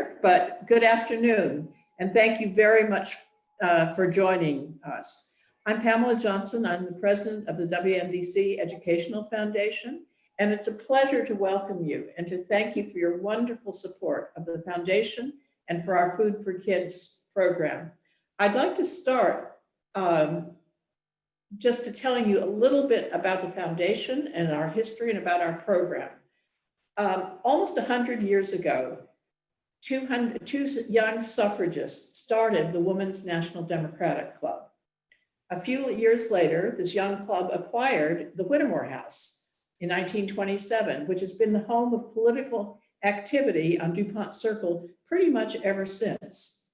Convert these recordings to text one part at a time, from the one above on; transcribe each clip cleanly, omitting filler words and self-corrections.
there, but good afternoon. And thank you very much for joining us. I'm Pamela Johnson. I'm the president of the WNDC Educational Foundation. And it's a pleasure to welcome you and to thank you for your wonderful support of the foundation and for our Food for Kids program. I'd like to start just to telling you a little bit about the foundation and our history and about our program. Almost 100 years ago, two young suffragists started the Women's National Democratic Club. A few years later, this young club acquired the Whittemore House in 1927, which has been the home of political activity on DuPont Circle pretty much ever since.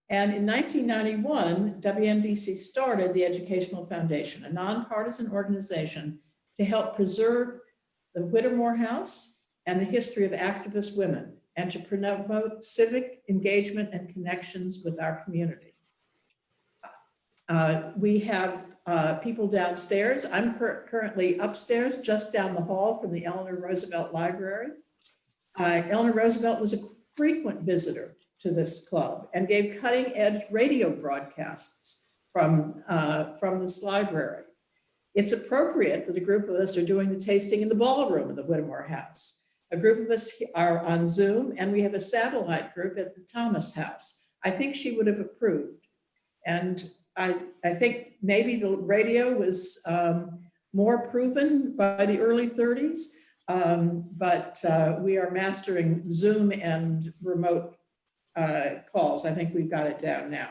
And in 1991, WNDC started the Educational Foundation, a nonpartisan organization to help preserve the Whittemore House and the history of activist women, and to promote civic engagement and connections with our community. We have people downstairs. I'm currently upstairs, just down the hall from the Eleanor Roosevelt Library. Eleanor Roosevelt was a frequent visitor to this club and gave cutting-edge radio broadcasts from this library. It's appropriate that a group of us are doing the tasting in the ballroom of the Whittemore House. A group of us are on Zoom, and we have a satellite group at the Thomas House. I think she would have approved. And I think maybe the radio was more proven by the early 30s, but we are mastering Zoom and remote calls. I think we've got it down now.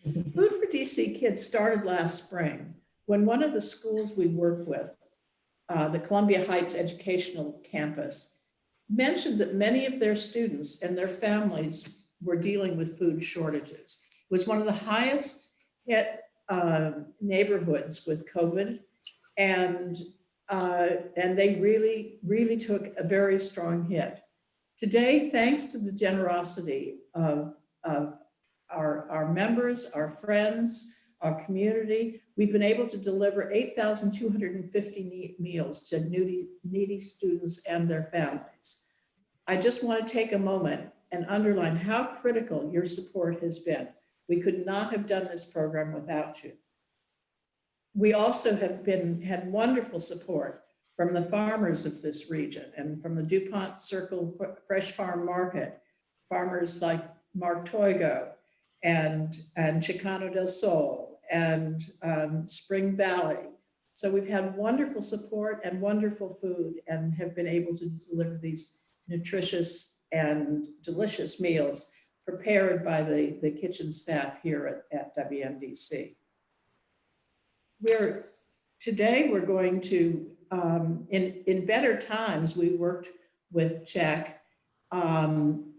Food for DC Kids started last spring when one of the schools we work with, the Columbia Heights Educational Campus, mentioned that many of their students and their families were dealing with food shortages. It was one of the highest hit neighborhoods with COVID, and they really took a very strong hit. Today, thanks to the generosity of our members, our friends, our community, we've been able to deliver 8,250 meals to needy students and their families. I just want to take a moment and underline how critical your support has been. We could not have done this program without you. We also have had wonderful support from the farmers of this region and from the DuPont Circle Fresh Farm Market, farmers like Mark Toigo and Chicano del Sol and Spring Valley. So we've had wonderful support and wonderful food and have been able to deliver these nutritious and delicious meals prepared by the kitchen staff here at WNDC. Today we're going to, in better times, we worked with Czech on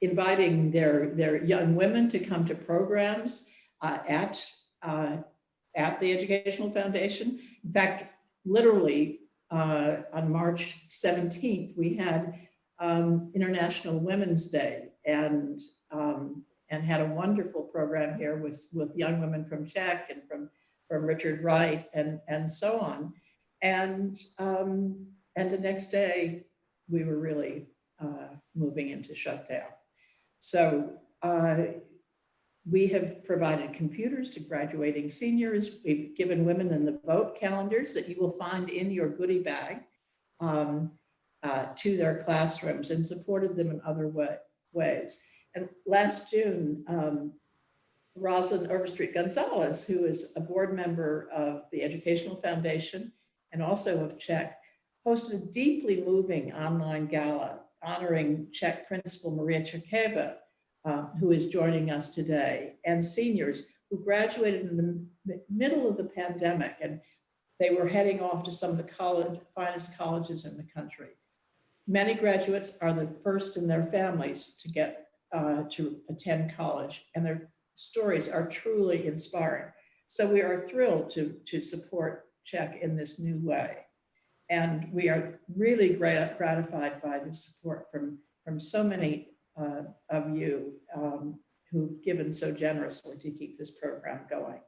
inviting their young women to come to programs at the Educational Foundation. In fact, literally on March 17th, we had International Women's Day and had a wonderful program here with young women from Czech and from Richard Wright and so on. And the next day, we were really moving into shutdown. So we have provided computers to graduating seniors. We've given women in the vote calendars that you will find in your goodie bag to their classrooms and supported them in other ways. And last June, Rosalind Overstreet Gonzalez, who is a board member of the Educational Foundation and also of Czech, hosted a deeply moving online gala honoring Czech Principal Maria Čerkeva, who is joining us today, and seniors who graduated in the middle of the pandemic, and they were heading off to some of the finest colleges in the country. Many graduates are the first in their families to get to attend college, and their stories are truly inspiring. So we are thrilled to support Czech in this new way. And we are really gratified by the support from so many of you who've given so generously to keep this program going.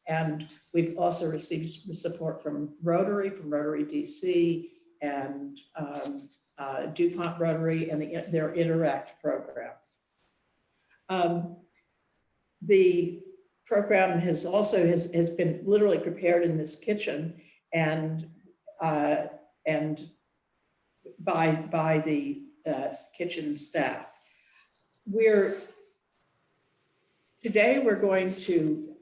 And we've also received support from Rotary DC, and DuPont Rotary and their Interact program. The program has been literally prepared in this kitchen and by the kitchen staff. Today we're going to,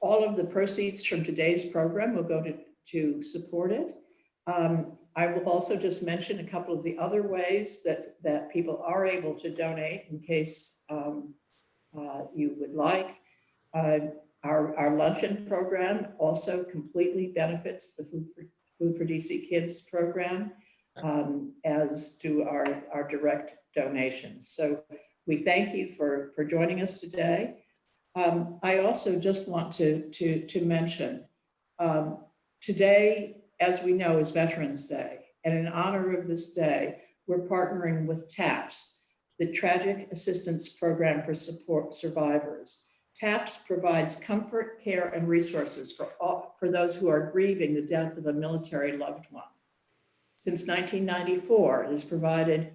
all of the proceeds from today's program will go to support it. I will also just mention a couple of the other ways that people are able to donate in case you would like. Our luncheon program also completely benefits the Food for DC Kids program, as do our direct donations. So we thank you for joining us today. I also just want to mention, today, as we know, is Veterans Day. And in honor of this day, we're partnering with TAPS, the Tragic Assistance Program for Support Survivors. TAPS provides comfort, care, and resources for those who are grieving the death of a military loved one. Since 1994, it has provided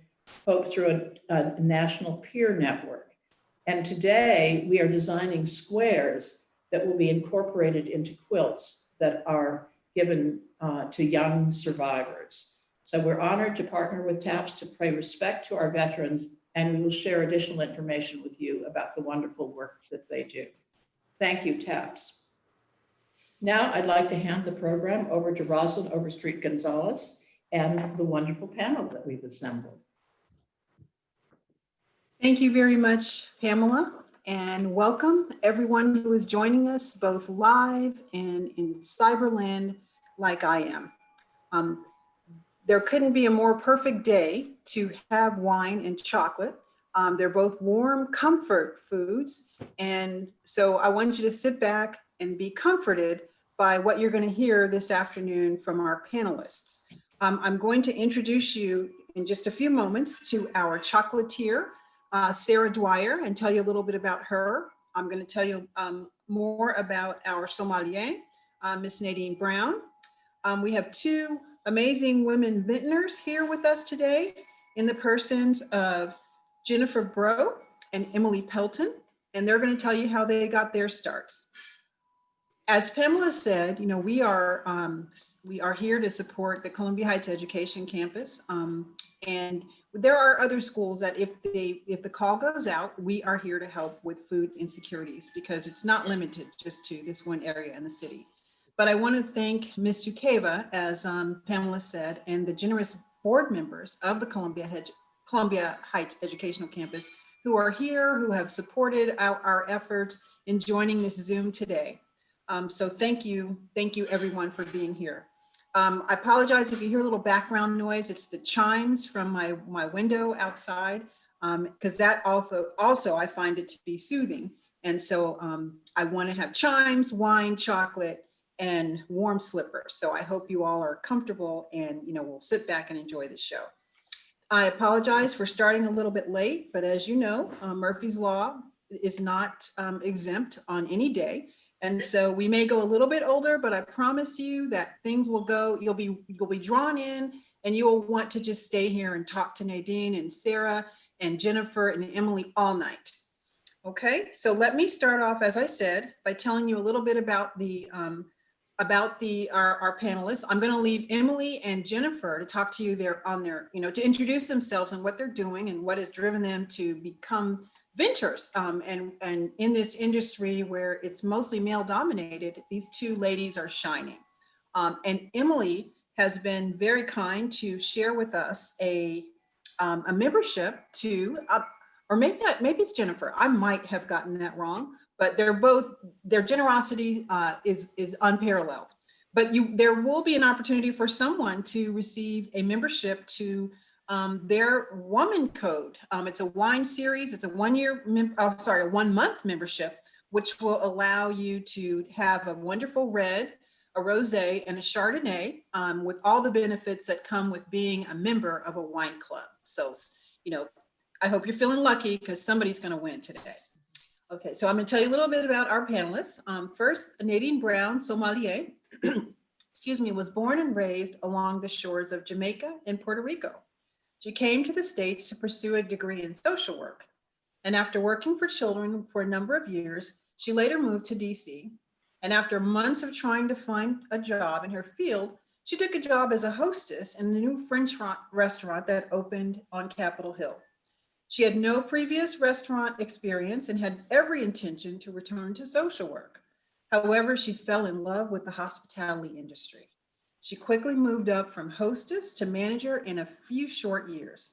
hope through a national peer network. And today, we are designing squares that will be incorporated into quilts that are given to young survivors. So we're honored to partner with TAPS to pay respect to our veterans, and we will share additional information with you about the wonderful work that they do. Thank you, TAPS. Now I'd like to hand the program over to Rosalind Overstreet Gonzalez and the wonderful panel that we've assembled. Thank you very much, Pamela, and welcome everyone who is joining us both live and in Cyberland like I am. There couldn't be a more perfect day to have wine and chocolate. They're both warm comfort foods. And so I want you to sit back and be comforted by what you're going to hear this afternoon from our panelists. I'm going to introduce you in just a few moments to our chocolatier, Sarah Dwyer, and tell you a little bit about her. I'm going to tell you more about our sommelier, Miss Nadine Brown. We have two amazing women vintners here with us today in the persons of Jennifer Breaux and Emily Pelton, and they're going to tell you how they got their starts. As Pamela said, you know, we are here to support the Columbia Heights Education Campus, and there are other schools that if the call goes out, we are here to help with food insecurities, because it's not limited just to this one area in the city. But I want to thank Ms. Ukeva, as Pamela said, and the generous board members of the Columbia Heights Educational Campus who are here, who have supported our efforts in joining this Zoom today. So thank you everyone for being here. I apologize if you hear a little background noise. It's the chimes from my window outside, because that also I find it to be soothing. And so I want to have chimes, wine, chocolate, and warm slippers. So I hope you all are comfortable and we'll sit back and enjoy the show. I apologize for starting a little bit late, but as you know, Murphy's Law is not exempt on any day. And so we may go a little bit older, but I promise you that things will go, you'll be drawn in, and you will want to just stay here and talk to Nadine and Sarah and Jennifer and Emily all night. Okay, so let me start off, as I said, by telling you a little bit about our panelists. I'm going to leave Emily and Jennifer to talk to you to introduce themselves and what they're doing and what has driven them to become vintners. And in this industry where it's mostly male dominated, these two ladies are shining. And Emily has been very kind to share with us a membership to, or maybe it's Jennifer. I might have gotten that wrong, but their generosity is unparalleled. But there will be an opportunity for someone to receive a membership to their Woman Code. It's a wine series. It's a 1 month membership, which will allow you to have a wonderful red, a rosé, and a Chardonnay, with all the benefits that come with being a member of a wine club. So, I hope you're feeling lucky, because somebody's going to win today. Okay, so I'm going to tell you a little bit about our panelists. First, Nadine Brown, sommelier. was born and raised along the shores of Jamaica and Puerto Rico. She came to the States to pursue a degree in social work. And after working for children for a number of years, she later moved to DC. And after months of trying to find a job in her field, she took a job as a hostess in a new French restaurant that opened on Capitol Hill. She had no previous restaurant experience and had every intention to return to social work. However, she fell in love with the hospitality industry. She quickly moved up from hostess to manager in a few short years.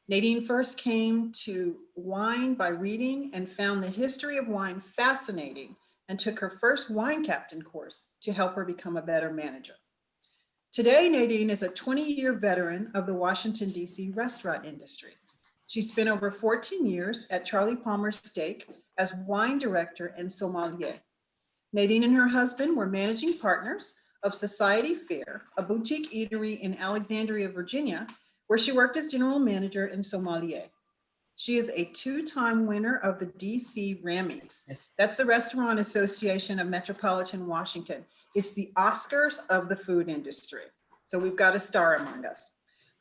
Nadine first came to wine by reading and found the history of wine fascinating and took her first wine captain course to help her become a better manager. Today, Nadine is a 20-year veteran of the Washington, D.C. restaurant industry. She spent over 14 years at Charlie Palmer's Steak as wine director and sommelier. Nadine and her husband were managing partners of Society Fare, a boutique eatery in Alexandria, Virginia, where she worked as general manager and sommelier. She is a two-time winner of the DC Rammys. That's the Restaurant Association of Metropolitan Washington. It's the Oscars of the food industry. So we've got a star among us.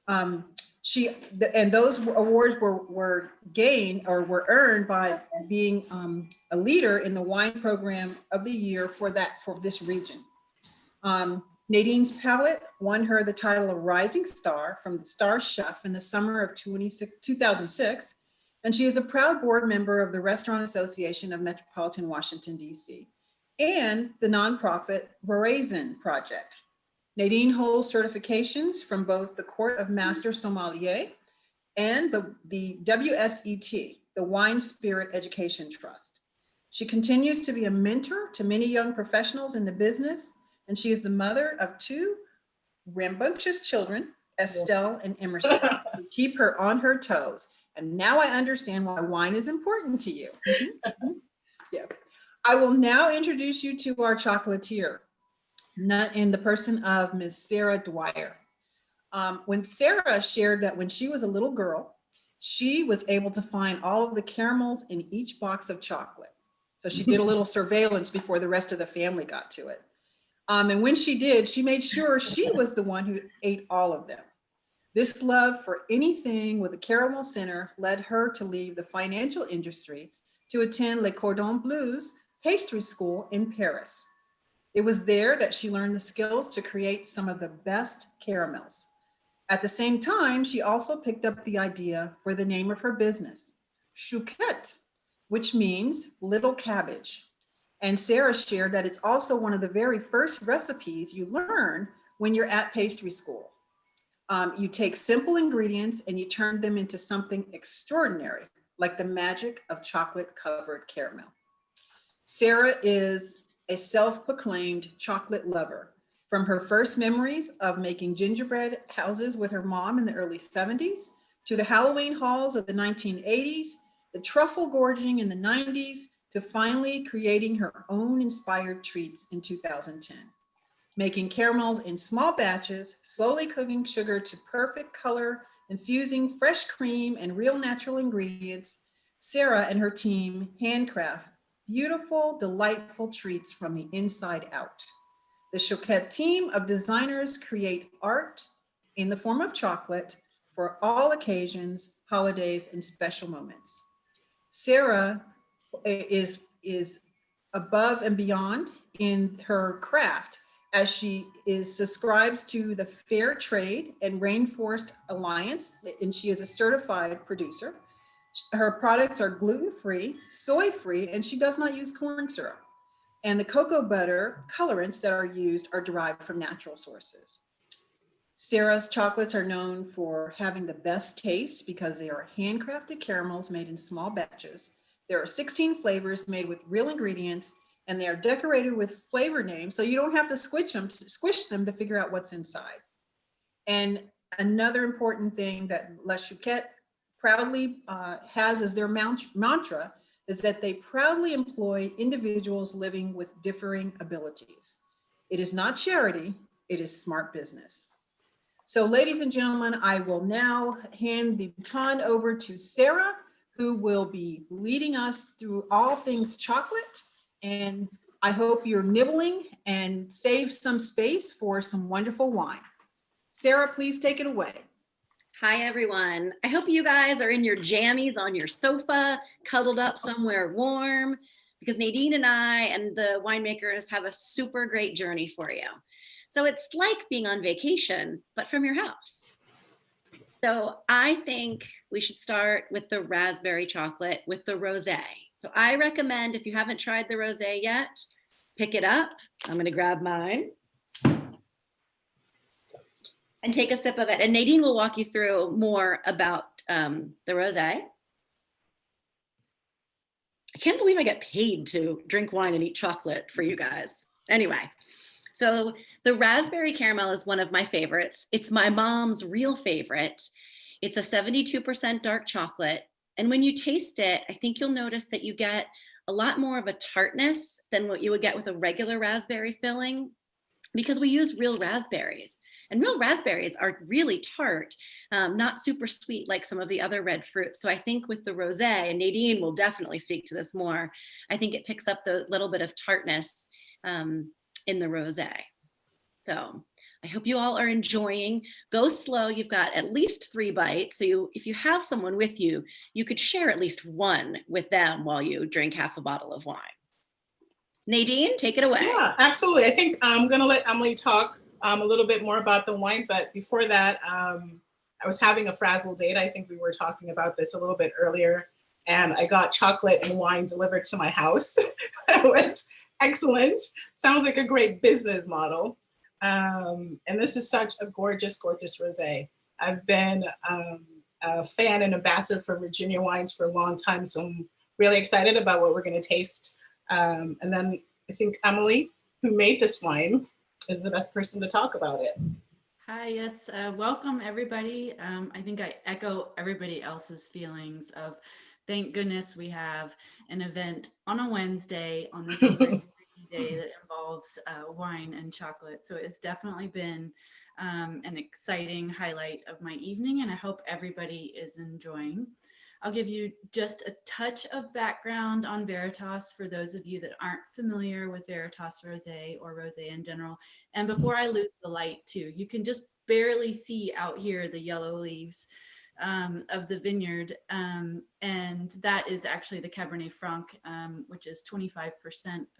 And those awards were gained or were earned by being a leader in the wine program of the year for this region. Nadine's palate won her the title of Rising Star from the Star Chef in the summer of 2006, and she is a proud board member of the Restaurant Association of Metropolitan Washington, D.C., and the nonprofit Brazen Project. Nadine holds certifications from both the Court of Master Sommelier and the WSET, the Wine Spirit Education Trust. She continues to be a mentor to many young professionals in the business, and she is the mother of two rambunctious children, Estelle and Emerson, who keep her on her toes. And now I understand why wine is important to you. Yeah. I will now introduce you to our chocolatier, in the person of Ms. Sarah Dwyer. When Sarah shared that when she was a little girl, she was able to find all of the caramels in each box of chocolate. So she did a little surveillance before the rest of the family got to it. And when she did, she made sure she was the one who ate all of them. This love for anything with a caramel center led her to leave the financial industry to attend Le Cordon Bleu's pastry school in Paris. It was there that she learned the skills to create some of the best caramels. At the same time, she also picked up the idea for the name of her business, Chouquette, which means little cabbage. And Sarah shared that it's also one of the very first recipes you learn when you're at pastry school. You take simple ingredients and you turn them into something extraordinary, like the magic of chocolate-covered caramel. Sarah is a self-proclaimed chocolate lover. From her first memories of making gingerbread houses with her mom in the early 70s, to the Halloween hauls of the 1980s, the truffle gorging in the 90s, to finally creating her own inspired treats in 2010. Making caramels in small batches, slowly cooking sugar to perfect color, infusing fresh cream and real natural ingredients, Sarah and her team handcraft beautiful, delightful treats from the inside out. The Chouquette team of designers create art in the form of chocolate for all occasions, holidays, and special moments. Sarah is above and beyond in her craft, as she subscribes to the Fair Trade and Rainforest Alliance, and she is a certified producer. Her products are gluten-free, soy-free, and she does not use corn syrup. And the cocoa butter colorants that are used are derived from natural sources. Sarah's chocolates are known for having the best taste because they are handcrafted caramels made in small batches. There are 16 flavors made with real ingredients, and they are decorated with flavor names, so you don't have to squish them to figure out what's inside. And another important thing that La Chouquette proudly has as their mantra is that they proudly employ individuals living with differing abilities. It is not charity, it is smart business. So ladies and gentlemen, I will now hand the baton over to Sarah, who will be leading us through all things chocolate. And I hope you're nibbling and save some space for some wonderful wine. Sarah, please take it away. Hi, everyone. I hope you guys are in your jammies on your sofa, cuddled up somewhere warm, because Nadine and I and the winemakers have a super great journey for you. So it's like being on vacation, but from your house. So I think we should start with the raspberry chocolate with the rosé. So I recommend, if you haven't tried the rosé yet, pick it up. I'm gonna grab mine and take a sip of it. And Nadine will walk you through more about the rosé. I can't believe I get paid to drink wine and eat chocolate for you guys. Anyway, so the raspberry caramel is one of my favorites. It's my mom's real favorite. It's a 72% dark chocolate. And when you taste it, I think you'll notice that you get a lot more of a tartness than what you would get with a regular raspberry filling, because we use real raspberries. And real raspberries are really tart, not super sweet like some of the other red fruits. So I think with the rosé, and Nadine will definitely speak to this more, I think it picks up the little bit of tartness in the rosé. So I hope you all are enjoying. Go slow. You've got at least 3 bites. So if you have someone with you, you could share at least one with them while you drink half a bottle of wine. Nadine, take it away. Yeah, absolutely. I think I'm going to let Emily talk a little bit more about the wine. But before that, I was having a frazzle date. I think we were talking about this a little bit earlier. And I got chocolate and wine delivered to my house. That was excellent. Sounds like a great business model. And this is such a gorgeous, gorgeous rosé. I've been a fan and ambassador for Virginia wines for a long time. So I'm really excited about what we're going to taste. And then I think Emily, who made this wine, is the best person to talk about it. Hi, yes, welcome everybody. I think I echo everybody else's feelings of thank goodness we have an event on a Wednesday on this great rainy day that involves wine and chocolate. So it's definitely been an exciting highlight of my evening, and I hope everybody is enjoying. I'll give you just a touch of background on Veritas for those of you that aren't familiar with Veritas Rosé or Rosé in general. And before I lose the light too, you can just barely see out here the yellow leaves of the vineyard. And that is actually the Cabernet Franc, which is 25%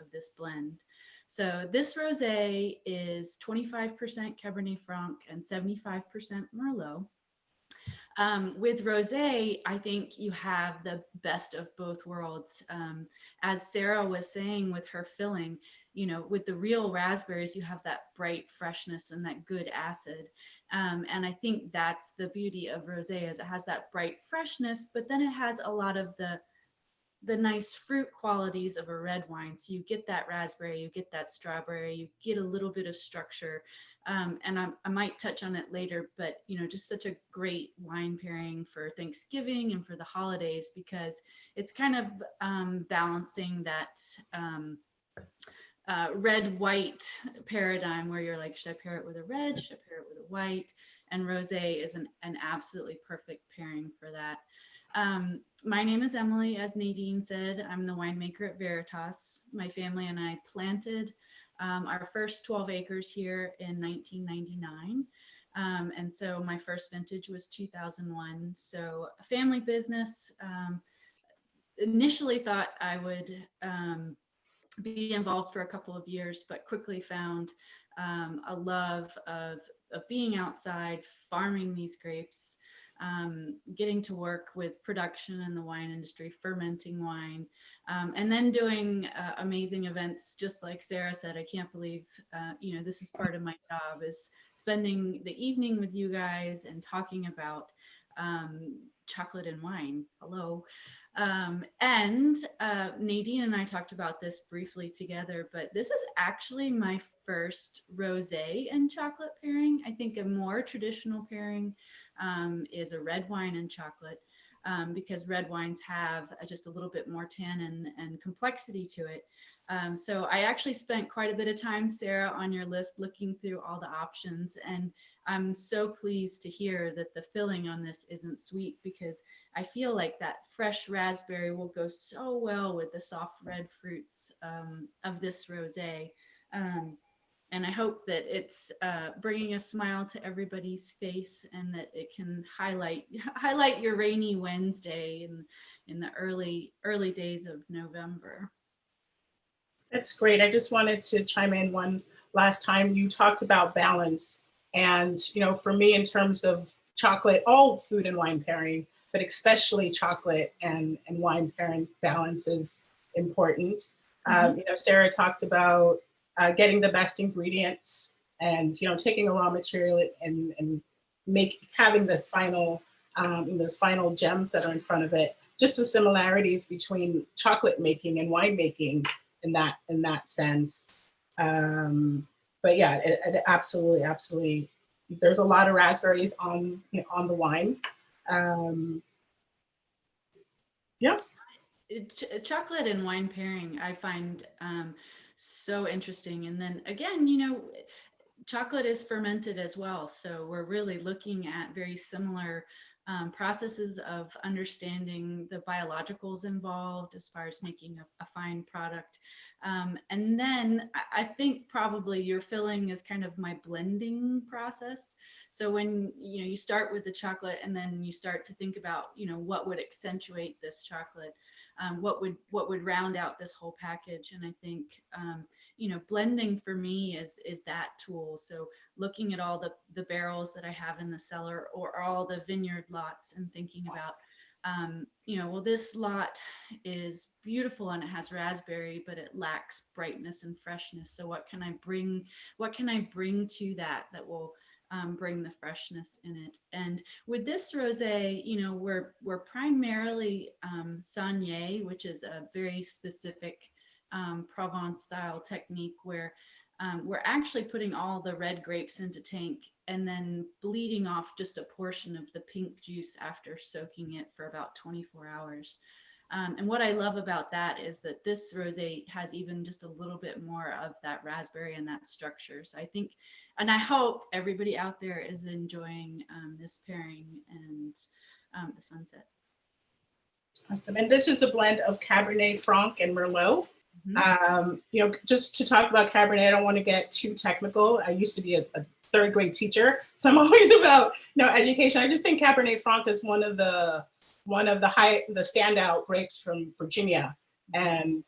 of this blend. So this rosé is 25% Cabernet Franc and 75% Merlot. With rosé, I think you have the best of both worlds. As Sarah was saying with her filling, you know, with the real raspberries, you have that bright freshness and that good acid. And I think that's the beauty of rosé, is it has that bright freshness, but then it has a lot of the nice fruit qualities of a red wine. So you get that raspberry, you get that strawberry, you get a little bit of structure. And I might touch on it later, but you know, just such a great wine pairing for Thanksgiving and for the holidays, because it's kind of balancing that red-white paradigm where you're like, should I pair it with a red? Should I pair it with a white? And rosé is an absolutely perfect pairing for that. My name is Emily, as Nadine said. I'm the winemaker at Veritas. My family and I planted our first 12 acres here in 1999. And so my first vintage was 2001. So a family business. Initially thought I would be involved for a couple of years, but quickly found a love of being outside, farming these grapes, getting to work with production in the wine industry, fermenting wine, and then doing amazing events. Just like Sarah said, I can't believe, you know, this is part of my job, is spending the evening with you guys and talking about chocolate and wine. Hello. And Nadine and I talked about this briefly together, but this is actually my first rosé and chocolate pairing. I think a more traditional pairing is a red wine and chocolate, because red wines have just a little bit more tannin and complexity to it. So I actually spent quite a bit of time, Sarah, on your list looking through all the options, and I'm so pleased to hear that the filling on this isn't sweet, because I feel like that fresh raspberry will go so well with the soft red fruits of this rosé. And I hope that it's bringing a smile to everybody's face, and that it can highlight your rainy Wednesday in the early days of November. That's great. I just wanted to chime in one last time. You talked about balance. And, for me, in terms of chocolate, all food and wine pairing, but especially chocolate and wine pairing, balance is important. Sarah talked about getting the best ingredients and, taking a raw material and having this those final gems that are in front of it. Just the similarities between chocolate making and wine making in that sense. But yeah, it absolutely. There's a lot of raspberries on the wine. Yeah. Chocolate and wine pairing, I find so interesting. And then again, chocolate is fermented as well. So we're really looking at very similar processes of understanding the biologicals involved as far as making a fine product. And then I think probably your filling is kind of my blending process. So when you start with the chocolate and then you start to think about what would accentuate this chocolate, what would round out this whole package. And I think blending for me is that tool. So looking at all the barrels that I have in the cellar or all the vineyard lots and thinking about well, this lot is beautiful and it has raspberry, but it lacks brightness and freshness. So what can I bring to that will bring the freshness in it? And with this rosé, we're primarily Saignée, which is a very specific Provence style technique where we're actually putting all the red grapes into tank and then bleeding off just a portion of the pink juice after soaking it for about 24 hours. And what I love about that is that this rosé has even just a little bit more of that raspberry and that structure. So I think, and I hope everybody out there is enjoying this pairing and the sunset. Awesome. And this is a blend of Cabernet Franc and Merlot. Mm-hmm. Just to talk about Cabernet, I don't want to get too technical. I used to be a third grade teacher, so I'm always about education. I just think Cabernet Franc is one of the standout grapes from Virginia, and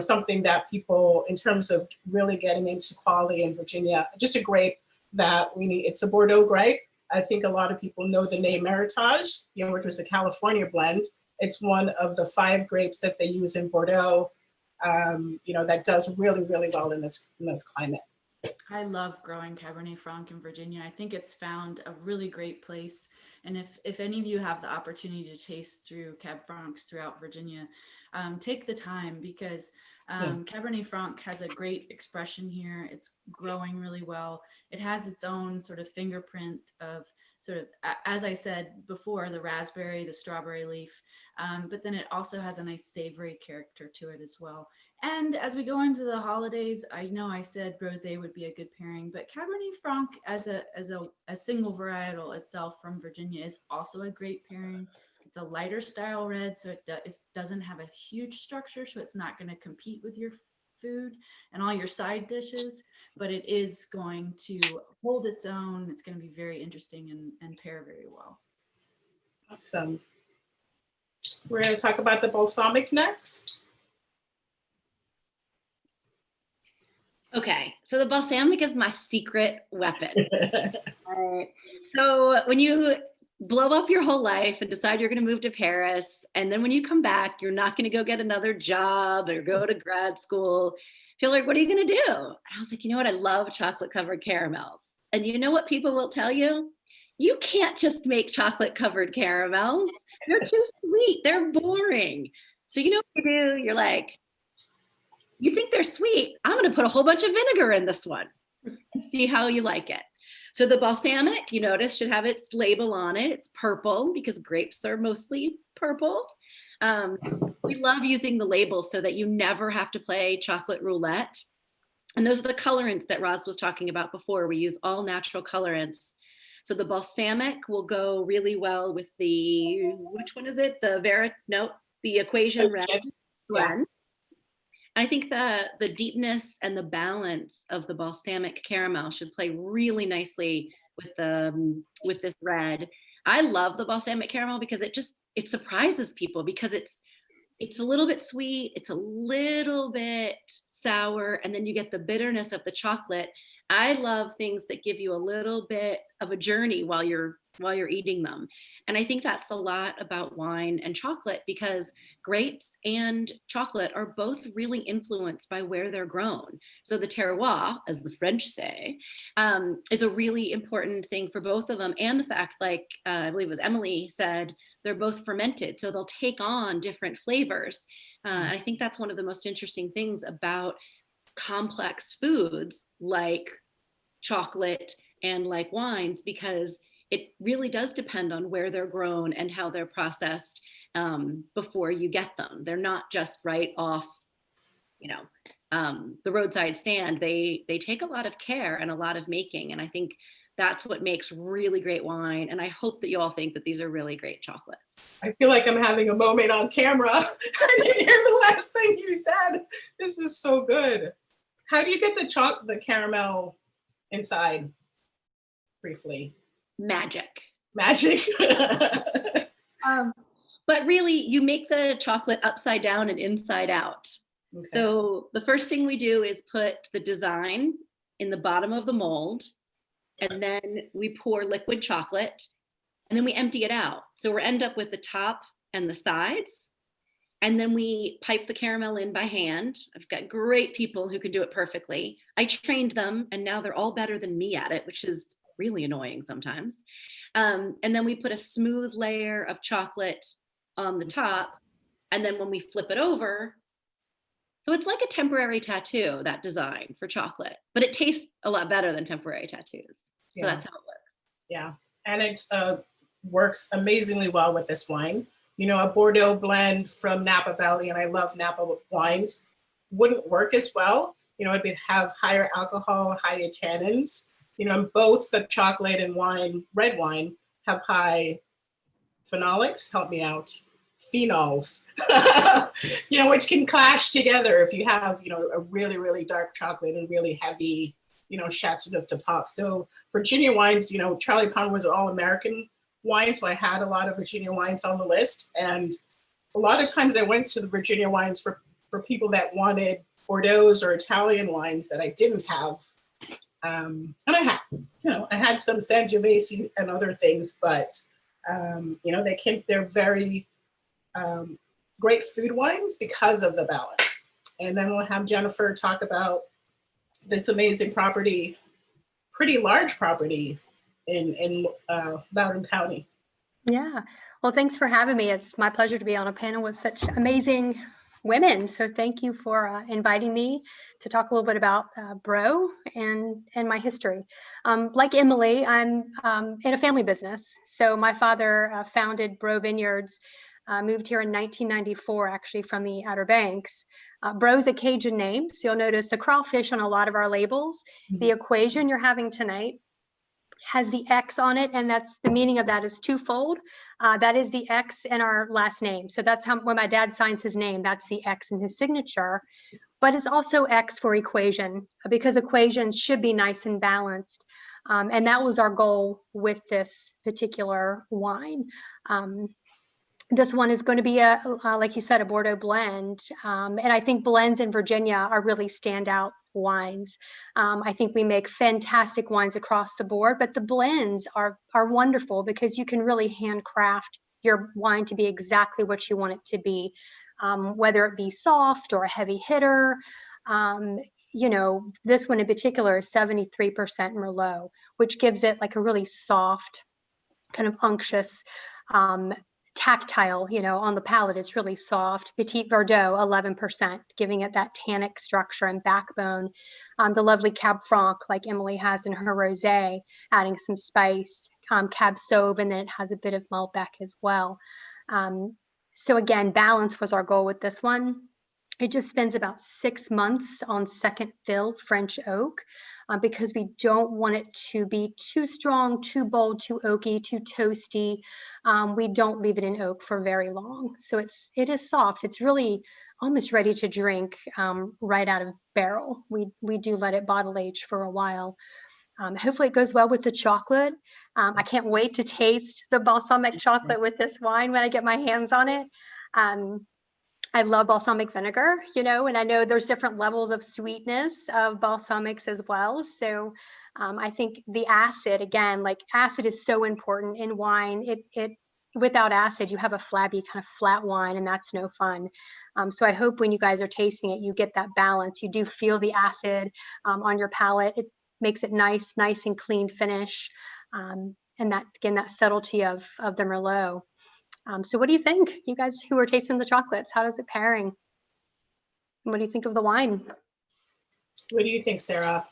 something that people, in terms of really getting into quality in Virginia, just a grape that we need. It's a Bordeaux grape. I think a lot of people know the name Meritage, which was a California blend. It's one of the 5 grapes that they use in Bordeaux, that does really, really well in this climate. I love growing Cabernet Franc in Virginia. I think it's found a really great place. And if any of you have the opportunity to taste through Cab Francs throughout Virginia, take the time, because Cabernet Franc has a great expression here. It's growing really well. It has its own sort of fingerprint of sort of, as I said before, the raspberry, the strawberry leaf, but then it also has a nice savory character to it as well. And as we go into the holidays, I know I said rosé would be a good pairing, but Cabernet Franc as a single varietal itself from Virginia is also a great pairing. It's a lighter style red, so it doesn't have a huge structure, so it's not going to compete with your food and all your side dishes, but it is going to hold its own. It's going to be very interesting and pair very well. Awesome. We're going to talk about the balsamic next. Okay, so the balsamic is my secret weapon. All right. So when you blow up your whole life and decide you're going to move to Paris, and then when you come back, you're not going to go get another job or go to grad school, feel like, what are you going to do? And I was like, you know what? I love chocolate covered caramels. And you know what people will tell you? You can't just make chocolate covered caramels. They're too sweet. They're boring. So you know what you do? You're like, you think they're sweet? I'm going to put a whole bunch of vinegar in this one and see how you like it. So the balsamic, you notice, should have its label on it. It's purple because grapes are mostly purple. We love using the labels so that you never have to play chocolate roulette. And those are the colorants that Roz was talking about before. We use all natural colorants. So the balsamic will go really well with the, which one is it? The equation red blend. I think the deepness and the balance of the balsamic caramel should play really nicely with this red. I love the balsamic caramel because it surprises people because it's a little bit sweet, it's a little bit sour, and then you get the bitterness of the chocolate. I love things that give you a little bit of a journey while you're eating them. And I think that's a lot about wine and chocolate because grapes and chocolate are both really influenced by where they're grown. So the terroir, as the French say, is a really important thing for both of them. And the fact, like I believe it was Emily said, they're both fermented, so they'll take on different flavors. And I think that's one of the most interesting things about complex foods like chocolate and like wines, because it really does depend on where they're grown and how they're processed before you get them. They're not just right off, the roadside stand. They take a lot of care and a lot of making. And I think that's what makes really great wine. And I hope that you all think that these are really great chocolates. I feel like I'm having a moment on camera. I didn't hear the last thing you said. This is so good. How do you get the caramel inside? Briefly. Magic. But really, you make the chocolate upside down and inside out. Okay. So the first thing we do is put the design in the bottom of the mold, and then we pour liquid chocolate, and then we empty it out. So we end up with the top and the sides, and then we pipe the caramel in by hand. I've got great people who can do it perfectly. I trained them, and now they're all better than me at it, which is really annoying sometimes. And then we put a smooth layer of chocolate on the top, and then when we flip it over, so it's like a temporary tattoo, that design for chocolate, but it tastes a lot better than temporary tattoos. So that's how it works. Yeah, and it works amazingly well with this wine. A Bordeaux blend from Napa Valley, and I love Napa wines, wouldn't work as well. It would have higher alcohol, higher tannins. Both the chocolate and red wine, have high phenolics, help me out, phenols, which can clash together if you have, a really, really dark chocolate and really heavy, Chateauneuf de Pape. So Virginia wines, Charlie Palmer was an all-American wine, so I had a lot of Virginia wines on the list. And a lot of times I went to the Virginia wines for people that wanted Bordeaux or Italian wines that I didn't have. And I had some Sangiovese and other things, but they're very great food wines because of the balance. And then we'll have Jennifer talk about this amazing property, pretty large property in Loudoun County. Yeah, well, thanks for having me. It's my pleasure to be on a panel with such amazing women. So thank you for inviting me to talk a little bit about Bro and my history. Like Emily, I'm in a family business. So my father founded Bro Vineyards, moved here in 1994, actually from the Outer Banks. Bro's a Cajun name, so you'll notice the crawfish on a lot of our labels. Mm-hmm. The equation you're having tonight has the X on it, and that's the meaning of that is twofold. That is the X in our last name. So that's how, when my dad signs his name, that's the X in his signature. But it's also X for equation, because equations should be nice and balanced. And that was our goal with this particular wine. This one is going to be like you said, a Bordeaux blend. And I think blends in Virginia are really standout wines. I think we make fantastic wines across the board, but the blends are wonderful because you can really handcraft your wine to be exactly what you want it to be, whether it be soft or a heavy hitter. This one in particular is 73% Merlot, which gives it like a really soft, kind of unctuous, tactile, on the palate, it's really soft. Petit Verdot, 11%, giving it that tannic structure and backbone. The lovely Cab Franc, like Emily has in her rosé, adding some spice. Cab Sauv, and then it has a bit of Malbec as well. So again, balance was our goal with this one. It just spends about 6 months on second fill French oak because we don't want it to be too strong, too bold, too oaky, too toasty. We don't leave it in oak for very long. So it is soft. It's really almost ready to drink right out of barrel. We do let it bottle age for a while. Hopefully it goes well with the chocolate. I can't wait to taste the balsamic chocolate with this wine when I get my hands on it. I love balsamic vinegar, and I know there's different levels of sweetness of balsamics as well. So I think the acid, again, like acid is so important in wine. It without acid, you have a flabby kind of flat wine, and that's no fun. So I hope when you guys are tasting it, you get that balance. You do feel the acid on your palate. It makes it nice and clean finish. And that, again, that subtlety of the Merlot. So what do you think, you guys who are tasting the chocolates? How does it pairing? What do you think of the wine? What do you think, Sarah,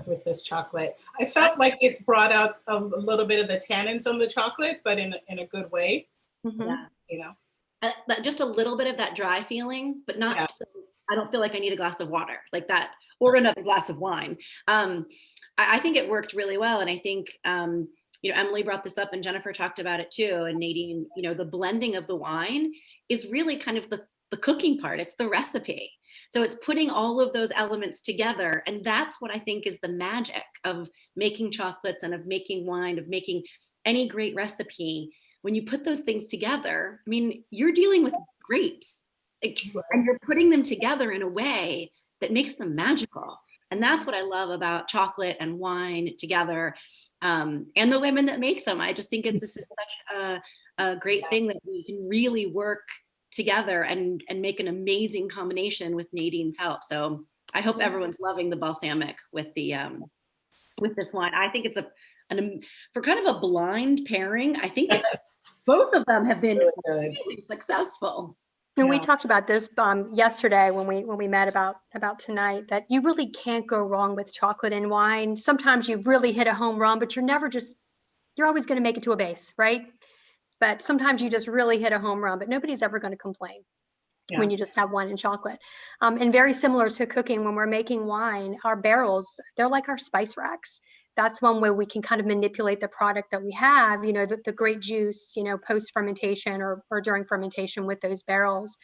with this chocolate? I felt like it brought out a little bit of the tannins on the chocolate, but in a good way. Mhm. Yeah. You know, Just a little bit of that dry feeling, but not. Yeah. So, I don't feel like I need a glass of water like that or another glass of wine. I think it worked really well, and I think Emily brought this up, and Jennifer talked about it too, and Nadine. The blending of the wine is really kind of the cooking part. It's the recipe. So it's putting all of those elements together, and that's what I think is the magic of making chocolates and of making wine, of making any great recipe. When you put those things together, I mean, you're dealing with grapes, and you're putting them together in a way that makes them magical. And that's what I love about chocolate and wine together, and the women that make them. I just think this is such a great thing that we can really work together and make an amazing combination with Nadine's help. So I hope everyone's loving the balsamic with this wine. I think it's for kind of a blind pairing. I think both of them have been really successful. And we talked about this yesterday when we met about tonight, that you really can't go wrong with chocolate and wine. Sometimes you really hit a home run, but you're always going to make it to a base, right? But sometimes you just really hit a home run, but nobody's ever going to complain when you just have wine and chocolate. And very similar to cooking, when we're making wine, our barrels, they're like our spice racks. That's one way we can kind of manipulate the product that we have, the great juice, post fermentation or during fermentation with those barrels.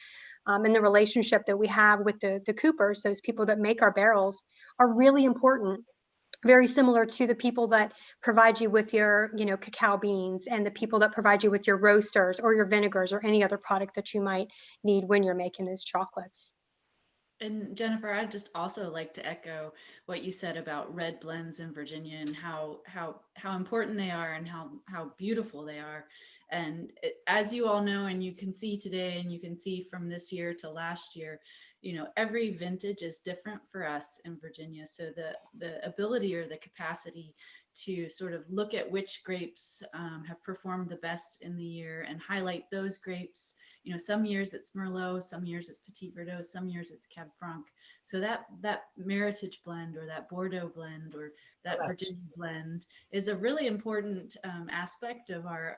And the relationship that we have with the coopers, those people that make our barrels, are really important. Very similar to the people that provide you with your, cacao beans, and the people that provide you with your roasters or your vinegars or any other product that you might need when you're making those chocolates. And Jennifer, I'd just also like to echo what you said about red blends in Virginia and how important they are and how beautiful they are. And as you all know, and you can see today, and you can see from this year to last year, every vintage is different for us in Virginia. So the ability or the capacity to sort of look at which grapes have performed the best in the year and highlight those grapes. Some years it's Merlot, some years it's Petit Verdot, some years it's Cab Franc. So that Meritage blend or that Bordeaux blend or that Virginia blend is a really important aspect of our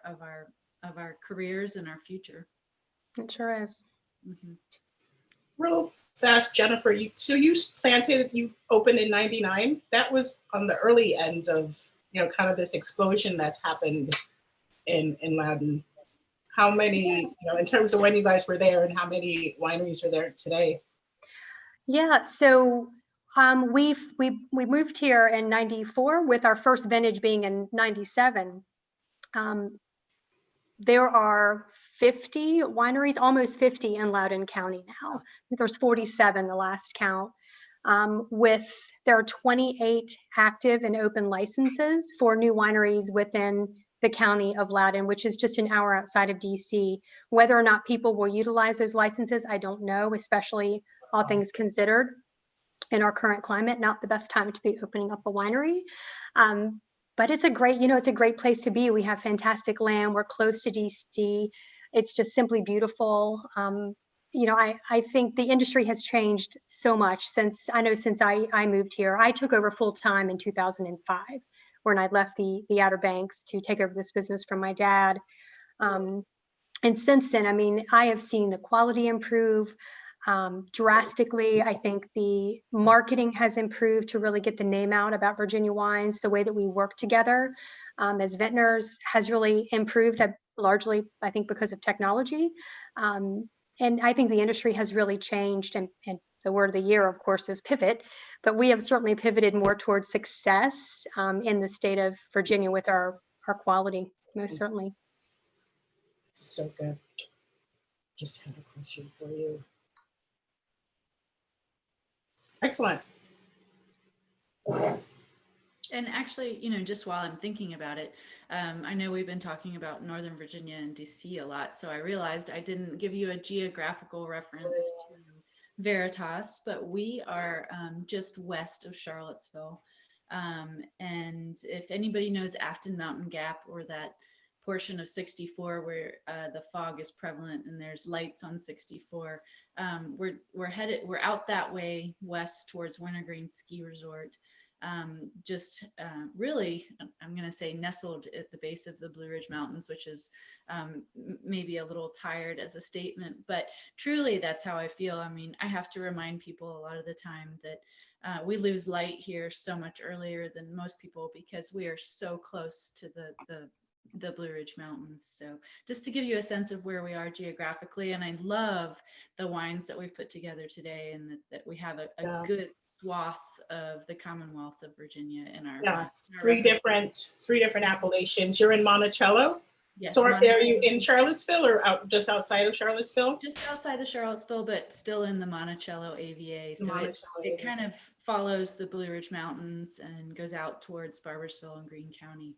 careers and our future. It sure is. Mm-hmm. Real fast, Jennifer, you opened in 99. That was on the early end of, kind of this explosion that's happened in Loudoun. How many, in terms of when you guys were there, and how many wineries are there today? Yeah, so we moved here in 94 with our first vintage being in 97. There are 50 wineries, almost 50 in Loudoun County now. I think there's 47 the last count. There are 28 active and open licenses for new wineries within the county of Loudoun, which is just an hour outside of DC. Whether or not people will utilize those licenses, I don't know, especially all things considered in our current climate, not the best time to be opening up a winery. But it's a great place to be. We have fantastic land. We're close to DC. It's just simply beautiful. I think the industry has changed so much since I moved here. I took over full time in 2005, when I left the Outer Banks to take over this business from my dad. And since then, I have seen the quality improve drastically. I think the marketing has improved to really get the name out about Virginia wines. The way that we work together as vintners has really improved, largely, I think, because of technology. and I think the industry has really changed, and the word of the year, of course, is pivot, but we have certainly pivoted more towards success in the state of Virginia with our quality, most certainly. This is so good. Just had a question for you. Excellent. And actually, just while I'm thinking about it, I know we've been talking about Northern Virginia and DC a lot, so I realized I didn't give you a geographical reference to Veritas, but we are just west of Charlottesville. And if anybody knows Afton Mountain Gap, or that portion of 64 where the fog is prevalent and there's lights on 64, we're out that way west towards Wintergreen Ski Resort. Really, I'm going to say nestled at the base of the Blue Ridge Mountains, which is maybe a little tired as a statement, but truly that's how I feel. I mean, I have to remind people a lot of the time that we lose light here so much earlier than most people because we are so close to the Blue Ridge Mountains. So just to give you a sense of where we are geographically, and I love the wines that we've put together today, and that we have a good swath of the Commonwealth of Virginia in our three different appellations. You're in Monticello. Yes. So are you in Charlottesville or just outside of Charlottesville? Just outside of Charlottesville, but still in the Monticello AVA. So it kind of follows the Blue Ridge Mountains and goes out towards Barbersville and Greene County.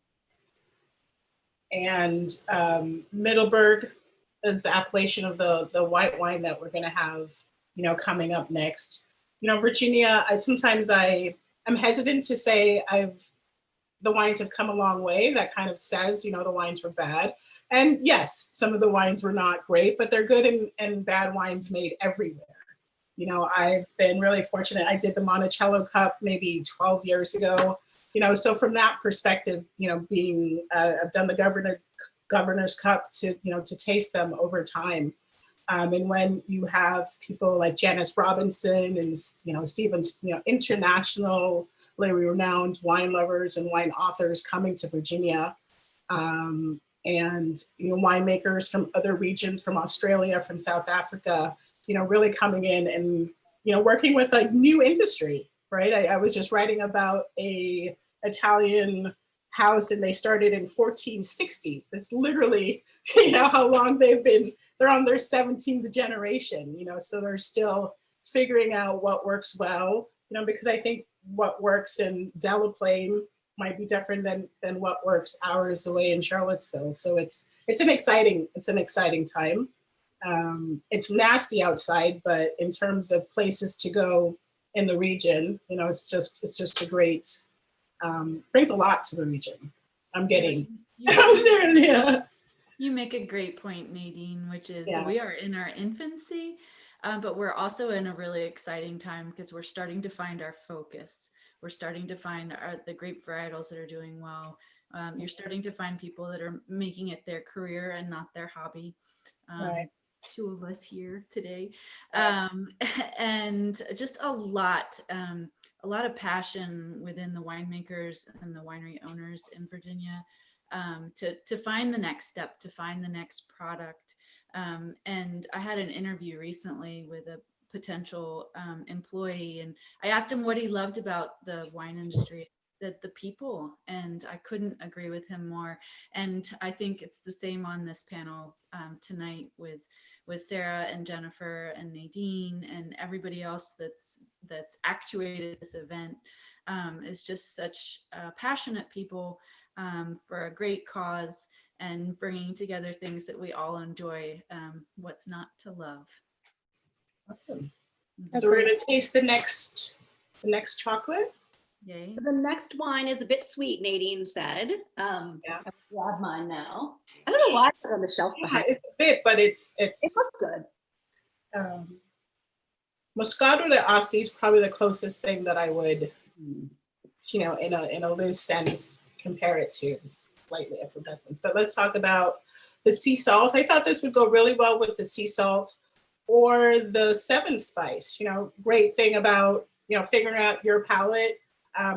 And Middleburg is the appellation of the white wine that we're going to have, coming up next. Virginia, I'm hesitant to say the wines have come a long way. That kind of says, the wines were bad. And yes, some of the wines were not great, but they're good and bad wines made everywhere. I've been really fortunate. I did the Monticello Cup maybe 12 years ago. So from that perspective, I've done the Governor's Cup to taste them over time. And when you have people like Janice Robinson and, Stephen's, internationally renowned wine lovers and wine authors coming to Virginia, and, winemakers from other regions, from Australia, from South Africa, really coming in and, working with a new industry, right? I was just writing about a Italian house, and they started in 1460. That's literally, how long they're on their 17th generation, so they're still figuring out what works well, because I think what works in Delaplane might be different than what works hours away in Charlottesville. So it's an exciting time. It's nasty outside, but in terms of places to go in the region, it's just a great, brings a lot to the region. I'm serious, yeah. You make a great point, Nadine, which is we are in our infancy, but we're also in a really exciting time because we're starting to find our focus. We're starting to find the grape varietals that are doing well. You're starting to find people that are making it their career and not their hobby. Right. Two of us here today, and just a lot of passion within the winemakers and the winery owners in Virginia. To find the next step, to find the next product. And I had an interview recently with a potential employee, and I asked him what he loved about the wine industry, the people, and I couldn't agree with him more. And I think it's the same on this panel tonight with Sarah and Jennifer and Nadine and everybody else that's actuated this event. Is just such passionate people for a great cause and bringing together things that we all enjoy. What's not to love? Awesome. So we're going to taste the next chocolate. Yay. The next wine is a bit sweet, Nadine said. I'll grab mine now. I don't know why it's on the shelf behind. It's a bit, but it looks good. Moscato d'Asti is probably the closest thing that I would, in a loose sense, compare it to, just slightly effervescence. But let's talk about the sea salt. I thought this would go really well with the sea salt or the 7 spice. Great thing about figuring out your palate.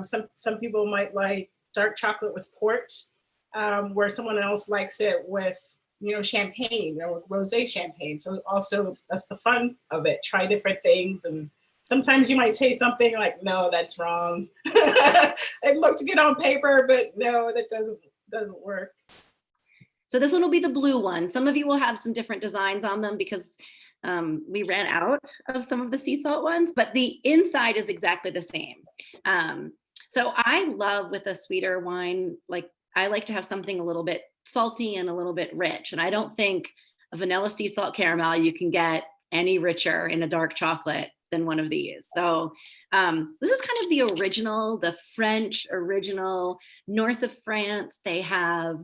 Some people might like dark chocolate with port, where someone else likes it with champagne, rosé champagne. So also that's the fun of it. Try different things, and sometimes you might taste something like, no, that's wrong. It looked good on paper, but no, that doesn't work. So this one will be the blue one. Some of you will have some different designs on them because we ran out of some of the sea salt ones, but the inside is exactly the same. So I love with a sweeter wine, like I like to have something a little bit salty and a little bit rich. And I don't think a vanilla sea salt caramel you can get any richer in a dark chocolate than one of these. So this is kind of the original, the French original. North of France, they have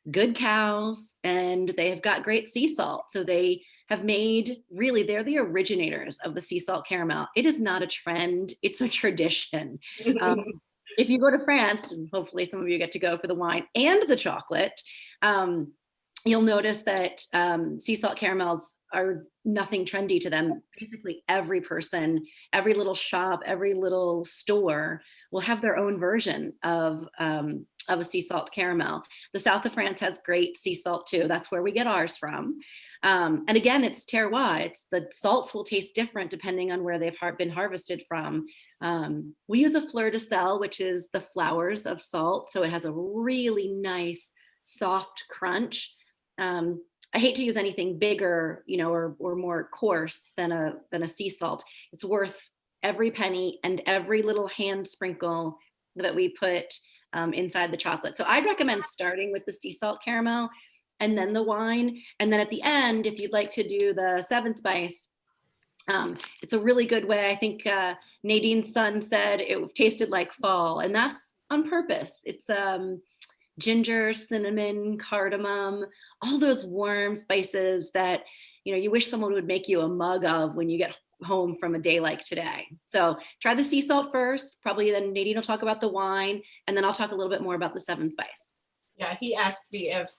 good cows and they have got great sea salt. So they have made, really, they're the originators of the sea salt caramel. It is not a trend, it's a tradition. If you go to France, and hopefully some of you get to go for the wine and the chocolate, you'll notice that sea salt caramels are nothing trendy to them. Basically every person, every little shop, every little store will have their own version of a sea salt caramel. The south of France has great sea salt too. That's where we get ours from. And again, it's terroir. It's the salts will taste different depending on where they've been harvested from. We use a fleur de sel, which is the flowers of salt. So it has a really nice, soft crunch. I hate to use anything bigger, or more coarse than a sea salt. It's worth every penny and every little hand sprinkle that we put inside the chocolate. So I'd recommend starting with the sea salt caramel and then the wine. And then at the end, if you'd like to do the 7 spice, it's a really good way. I think Nadine's son said it tasted like fall, and that's on purpose. It's ginger, cinnamon, cardamom, all those warm spices that, you wish someone would make you a mug of when you get home from a day like today. So try the sea salt first, probably then Nadine will talk about the wine, and then I'll talk a little bit more about the 7 spice. Yeah, he asked me if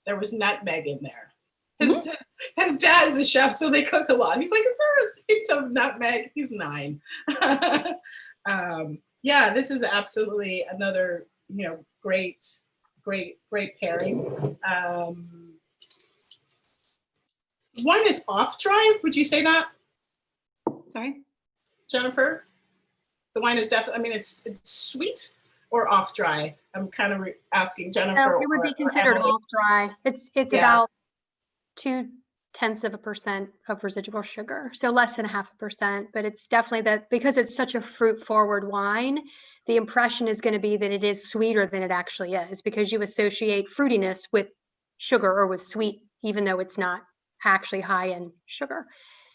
there was nutmeg in there. His dad's a chef, so they cook a lot. He's like, is there a hint of nutmeg? He's 9. Yeah, this is absolutely another, great pairing. One is off dry. Would you say that? Sorry, Jennifer? The wine is definitely, it's sweet or off dry. I'm kind of asking Jennifer. It would be considered off dry. It's about 0.2% of residual sugar, so less than 0.5%. But it's definitely that, because it's such a fruit forward wine, the impression is going to be that it is sweeter than it actually is, because you associate fruitiness with sugar or with sweet, even though it's not actually high in sugar.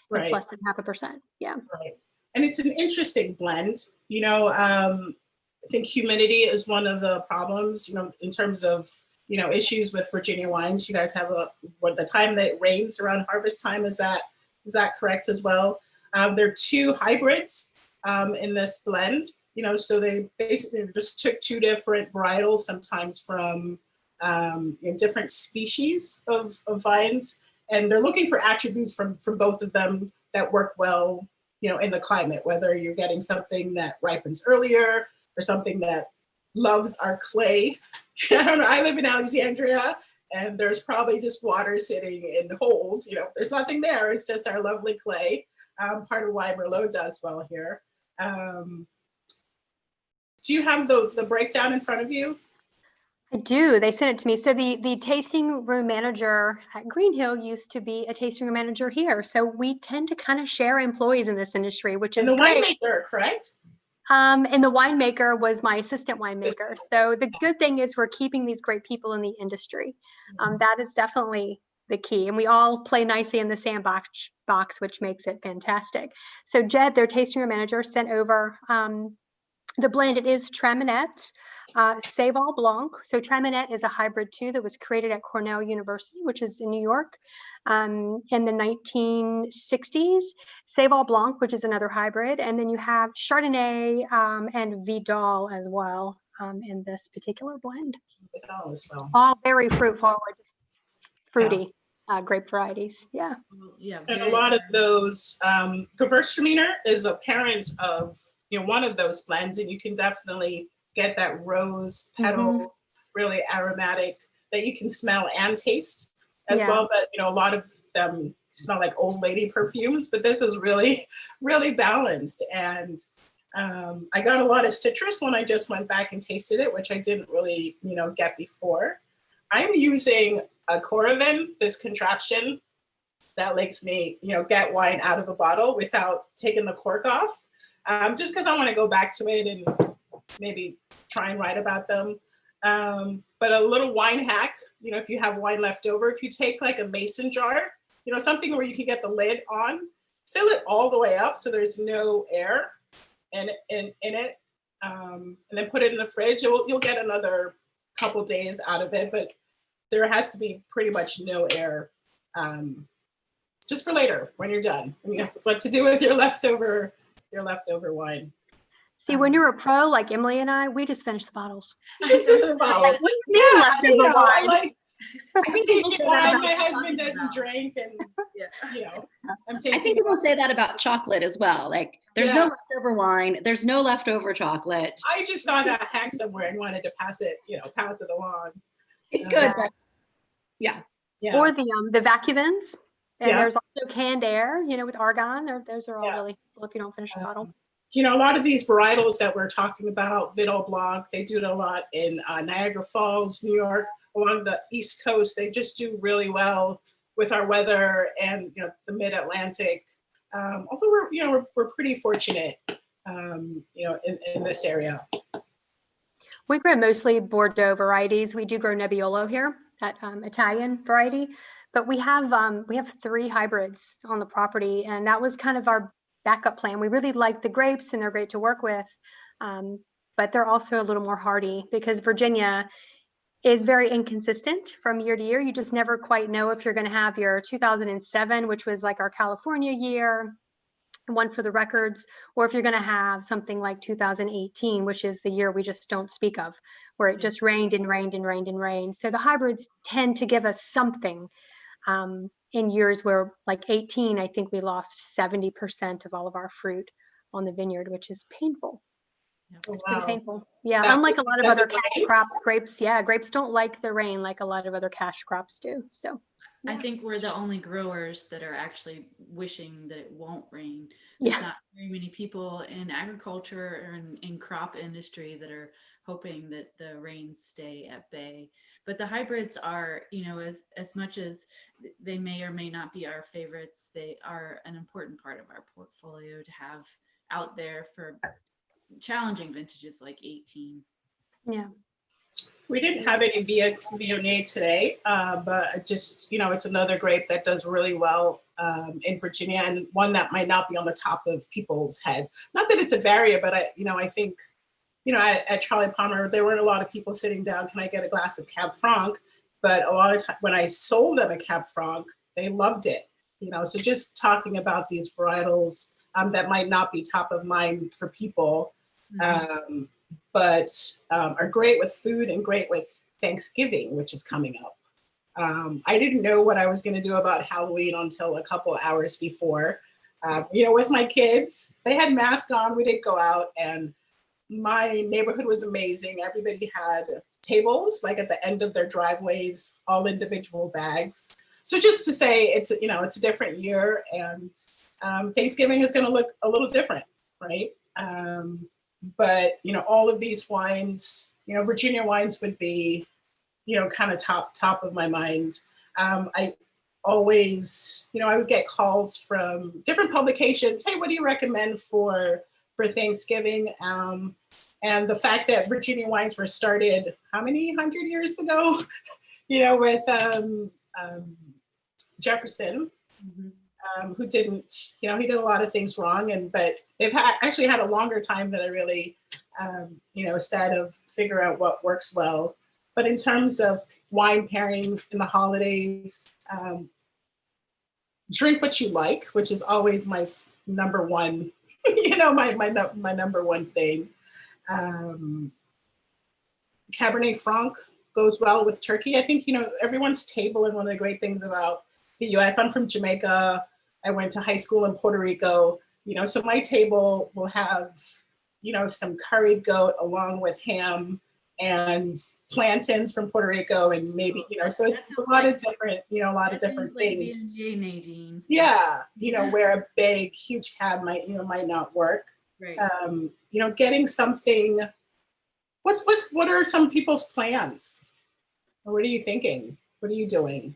Right. It's less than 0.5%. Yeah. Right. And it's an interesting blend. I think humidity is one of the problems, in terms of, issues with Virginia wines. You guys have the time that it rains around harvest time. Is that correct as well? There are 2 hybrids in this blend, so they basically just took 2 different varietals, sometimes from different species of vines. And they're looking for attributes from both of them that work well, in the climate, whether you're getting something that ripens earlier or something that loves our clay. I don't know, I live in Alexandria and there's probably just water sitting in holes. There's nothing there, it's just our lovely clay. Part of why Merlot does well here. Do you have the breakdown in front of you? I do. They sent it to me. So the tasting room manager at Green Hill used to be a tasting room manager here. So we tend to kind of share employees in this industry, which is great. And the winemaker, correct? And the winemaker was my assistant winemaker. So the good thing is we're keeping these great people in the industry. That is definitely the key. And we all play nicely in the sandbox, which makes it fantastic. So Jed, their tasting room manager, sent over the blend. It is Traminette. Saval Blanc. So Traminette is a hybrid too that was created at Cornell University, which is in New York, in the 1960s. Saval Blanc, which is another hybrid. And then you have Chardonnay and Vidal as well in this particular blend. Vidal as well. All very fruit forward, fruity grape varieties. Yeah. Yeah. And a lot of those, Gewürztraminer is a parent of, one of those blends, and you can definitely get that rose petal, really aromatic, that you can smell and taste. as Yeah. well, but a lot of them smell like old lady perfumes, but this is really, really balanced. And I got a lot of citrus when I just went back and tasted it, which I didn't really, get before. I'm using a Coravin, this contraption that lets me, get wine out of a bottle without taking the cork off, just because I want to go back to it and maybe try and write about them. But a little wine hack, if you have wine left over, if you take like a mason jar, something where you can get the lid on, fill it all the way up so there's no air in it, and then put it in the fridge. You'll get another couple days out of it, but there has to be pretty much no air, just for later when you're done. What to do with your leftover wine. See, when you're a pro like Emily and I, we just finish the bottles. Just in the bottle. What do you mean leftover wine? I'm tasting wine my husband doesn't drink, and I'm tasting. I think people say that about chocolate as well. Like there's no leftover wine, there's no leftover chocolate. I just saw that hack somewhere and wanted to pass it along. It's good, but yeah. Or the vacuvins. And there's also canned air, with argon. Those are all really helpful if you don't finish the bottle. A lot of these varietals that we're talking about, Vittel Blanc, they do it a lot in Niagara Falls, New York, along the East Coast. They just do really well with our weather and the Mid-Atlantic. Although we're pretty fortunate, in this area. We grow mostly Bordeaux varieties. We do grow Nebbiolo here, that Italian variety, but we have 3 hybrids on the property, and that was kind of our backup plan. We really like the grapes and they're great to work with, but they're also a little more hardy because Virginia is very inconsistent from year to year. You just never quite know if you're going to have your 2007, which was like our California year, one for the records, or if you're going to have something like 2018, which is the year we just don't speak of, where it just rained and rained and rained and rained. So the hybrids tend to give us something. In years where, like 18, I think we lost 70% of all of our fruit on the vineyard, which is painful. It's pretty painful. Yeah, unlike a lot of other cash crops, grapes don't like the rain like a lot of other cash crops do. So I think we're the only growers that are actually wishing that it won't rain. Yeah. There's not very many people in agriculture or in crop industry that are hoping that the rains stay at bay. But the hybrids are, as much as they may or may not be our favorites, they are an important part of our portfolio to have out there for challenging vintages like 18. Yeah. We didn't have any Viognier today, but just, it's another grape that does really well in Virginia, and one that might not be on the top of people's head. Not that it's a barrier, but I think, at Charlie Palmer, there weren't a lot of people sitting down, can I get a glass of Cab Franc? But a lot of time when I sold them a Cab Franc, they loved it. So just talking about these varietals that might not be top of mind for people, but are great with food and great with Thanksgiving, which is coming up. I didn't know what I was going to do about Halloween until a couple hours before. With my kids, they had masks on, we didn't go out, and my neighborhood was amazing. Everybody had tables, like at the end of their driveways, all individual bags. So just to say, it's a different year, and Thanksgiving is going to look a little different, right? But all of these wines, Virginia wines would be, kind of top of my mind. I always, I would get calls from different publications. Hey, what do you recommend for Thanksgiving? And the fact that Virginia wines were started how many 100 years ago, with Jefferson, who didn't, he did a lot of things wrong, but they've actually had a longer time than I really, said of figure out what works well. But in terms of wine pairings in the holidays, drink what you like, which is always my number one, my number one thing. Cabernet Franc goes well with turkey. I think, everyone's table, and one of the great things about the US, I'm from Jamaica. I went to high school in Puerto Rico, so my table will have, some curried goat along with ham and plantains from Puerto Rico, and maybe, so it's a lot of different, a lot of different Like things. B&J, Nadine. Yeah, where a big, huge cab might not work. Right. Getting something. What are some people's plans? Or what are you thinking? What are you doing?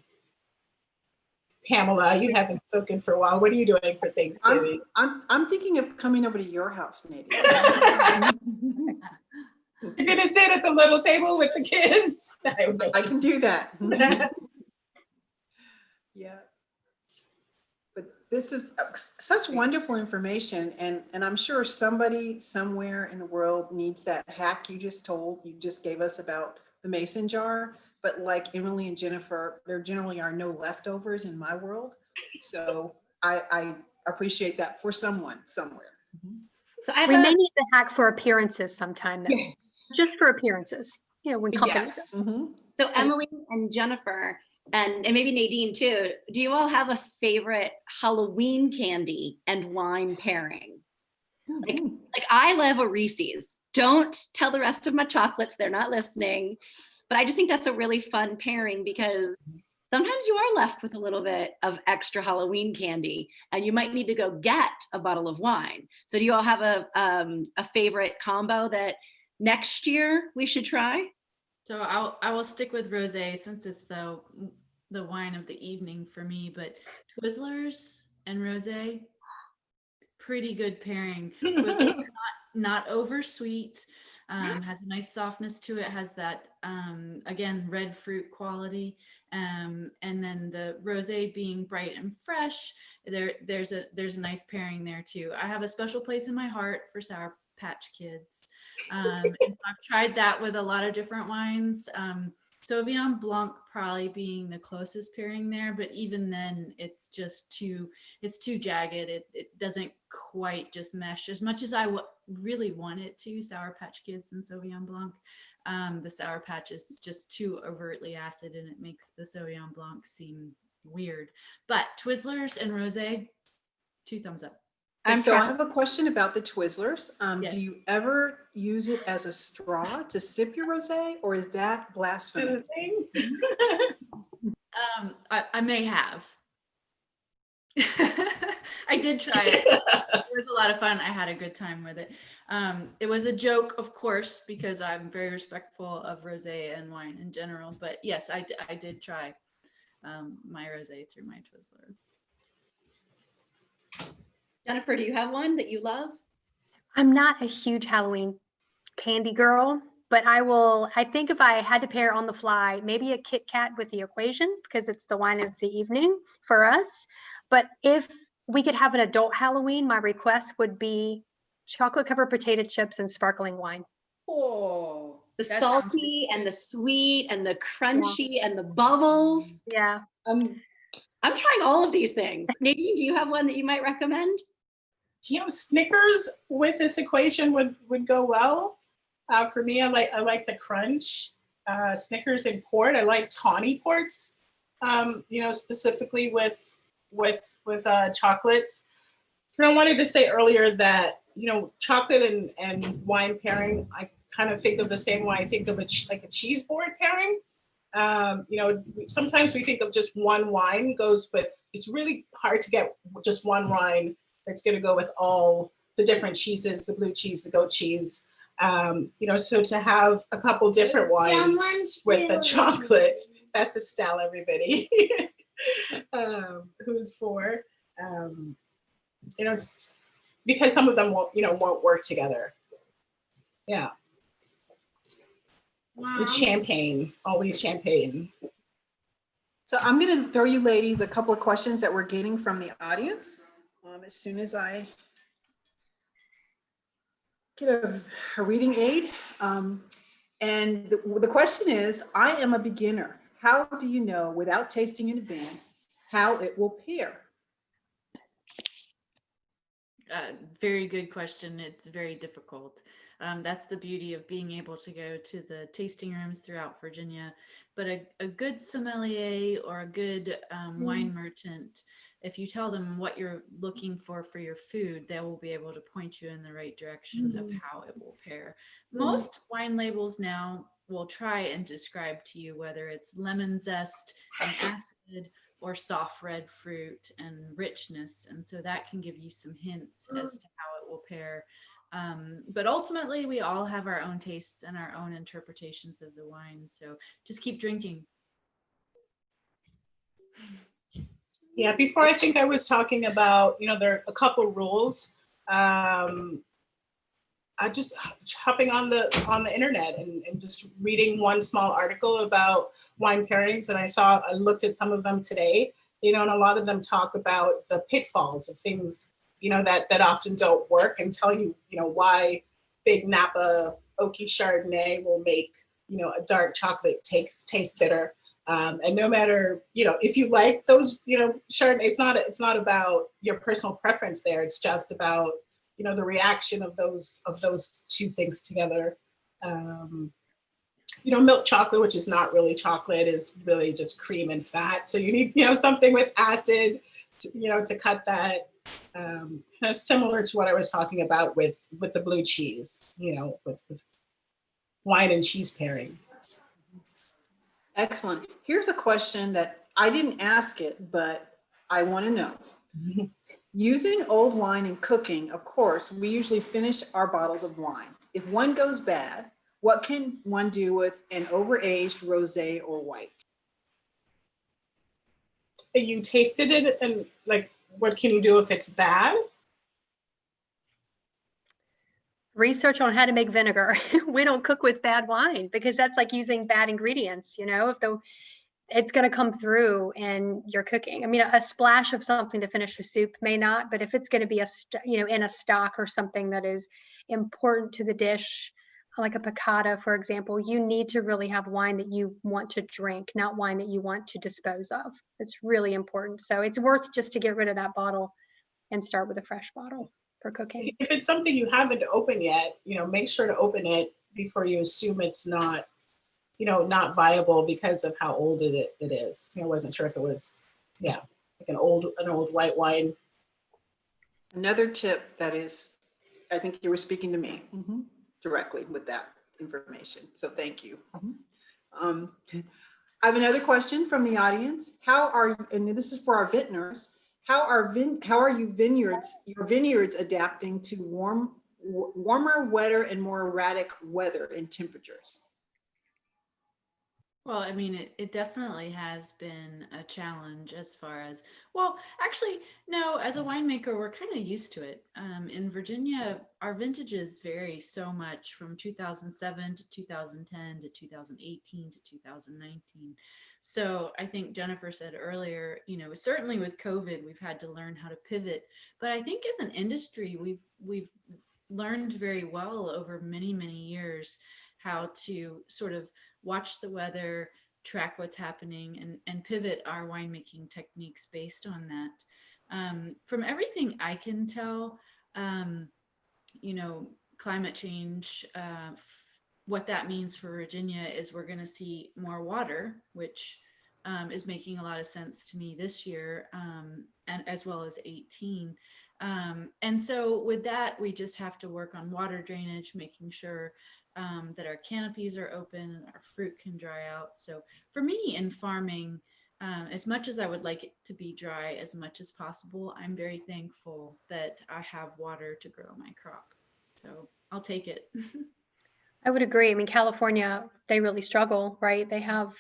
Pamela, you haven't spoken for a while. What are you doing for Thanksgiving? I'm thinking of coming over to your house, Nadine. You're gonna sit at the little table with the kids. I can do that. Yeah. But this is such wonderful information, and I'm sure somebody somewhere in the world needs that hack you just gave us about the mason jar. But like Emily and Jennifer, there generally are no leftovers in my world. So I appreciate that for someone somewhere. So I have We may need the hack for appearances sometime, though. Yes. Just for appearances, when companies. Yes. Mhm. So Emily and Jennifer, and maybe Nadine too, do you all have a favorite Halloween candy and wine pairing? Like I love a Reese's. Don't tell the rest of my chocolates, they're not listening. But I just think that's a really fun pairing because sometimes you are left with a little bit of extra Halloween candy and you might need to go get a bottle of wine. So do you all have a favorite combo that next year we should try? So I will stick with rosé since it's the wine of the evening for me, but Twizzlers and rosé, pretty good pairing. Twizzlers not over sweet, has a nice softness to it, has that again red fruit quality, and then the rosé being bright and fresh. There's a nice pairing there too. I have a special place in my heart for Sour Patch Kids. And I've tried that with a lot of different wines. Sauvignon Blanc probably being the closest pairing there, but even then it's too jagged. It doesn't quite just mesh as much as I really want it to. Sour Patch Kids and Sauvignon Blanc. The Sour Patch is just too overtly acid and it makes the Sauvignon Blanc seem weird. But Twizzlers and rosé, 2 thumbs up. So I have a question about the Twizzlers. Yes. Do you ever use it as a straw to sip your rosé, or is that blasphemy? I may have. I did try it. It was a lot of fun. I had a good time with it. It was a joke, of course, because I'm very respectful of rosé and wine in general. But yes, I did try my rosé through my Twizzler. Jennifer, do you have one that you love? I'm not a huge Halloween candy girl, but I think if I had to pair on the fly, maybe a Kit Kat with the equation because it's the wine of the evening for us. But if we could have an adult Halloween, my request would be chocolate covered potato chips and sparkling wine. Oh, The salty and the sweet and the crunchy and the bubbles. Yeah. I'm trying all of these things. Nadine, do you have one that you might recommend? Snickers with this equation would go well. For me, I like the crunch. Snickers and port. I like tawny ports. Specifically with chocolates. I wanted to say earlier that chocolate and wine pairing, I kind of think of the same way I think of a cheese board pairing. Sometimes we think of just one wine goes with. It's really hard to get just one wine that's going to go with all the different cheeses, the blue cheese, the goat cheese. So to have a couple different wines with the chocolate, that's Estelle, everybody. Who's for? Because some of them won't work together. Yeah. It's champagne, always champagne. So I'm going to throw you ladies a couple of questions that we're getting from the audience. As soon as I get a reading aid. And the question is, I am a beginner. How do you know without tasting in advance how it will pair? Very good question. It's very difficult. That's the beauty of being able to go to the tasting rooms throughout Virginia. But a good sommelier or a good wine merchant, if you tell them what you're looking for your food, they will be able to point you in the right direction of how it will pair. Most wine labels now will try and describe to you whether it's lemon zest and acid or soft red fruit and richness. And so that can give you some hints as to how it will pair. But ultimately, we all have our own tastes and our own interpretations of the wine. So just keep drinking. Yeah, before I think I was talking about, there are a couple rules. I just hopping on the internet and just reading one small article about wine pairings, and I looked at some of them today, and a lot of them talk about the pitfalls of things, that often don't work, and tell you, why big Napa oaky Chardonnay will make, a dark chocolate taste bitter. And no matter, if you like those, Chardonnay, it's not about your personal preference there. It's just about, the reaction of those two things together. Milk chocolate, which is not really chocolate, is really just cream and fat. So you need, something with acid, to cut that. Kind of similar to what I was talking about with the blue cheese, with wine and cheese pairing. Excellent. Here's a question that I didn't ask it, but I want to know. Using old wine in cooking, of course, we usually finish our bottles of wine. If one goes bad, what can one do with an overaged rosé or white? You tasted it, and what can you do if it's bad? Research on how to make vinegar. We don't cook with bad wine because that's like using bad ingredients, if it's going to come through in your cooking. I mean, a splash of something to finish a soup may not, but if it's going to be in a stock or something that is important to the dish, like a piccata, for example, you need to really have wine that you want to drink, not wine that you want to dispose of. It's really important. So it's worth just to get rid of that bottle and start with a fresh bottle for cooking. If it's something you haven't opened yet, make sure to open it before you assume it's not not viable because of how old it is. I wasn't sure if it was, like an old white wine. Another tip that is, I think you were speaking to me directly with that information. So thank you. I have another question from the audience. And this is for our vintners, how are your vineyards adapting to warmer, wetter, and more erratic weather and temperatures? Well, I mean, it definitely has been a challenge as far as, well, actually, no, as a winemaker, we're kind of used to it. In Virginia, our vintages vary so much from 2007 to 2010 to 2018 to 2019. So I think Jennifer said earlier, certainly with COVID, we've had to learn how to pivot. But I think as an industry, we've learned very well over many, many years how to sort of watch the weather, track what's happening, and pivot our winemaking techniques based on that. From everything I can tell, climate change, what that means for Virginia is we're going to see more water, which is making a lot of sense to me this year, and as well as 18. And so with that, we just have to work on water drainage, making sure that our canopies are open and our fruit can dry out. So for me in farming, as much as I would like it to be dry as much as possible, I'm very thankful that I have water to grow my crop. So I'll take it. I would agree. I mean, California, they really struggle, right? They have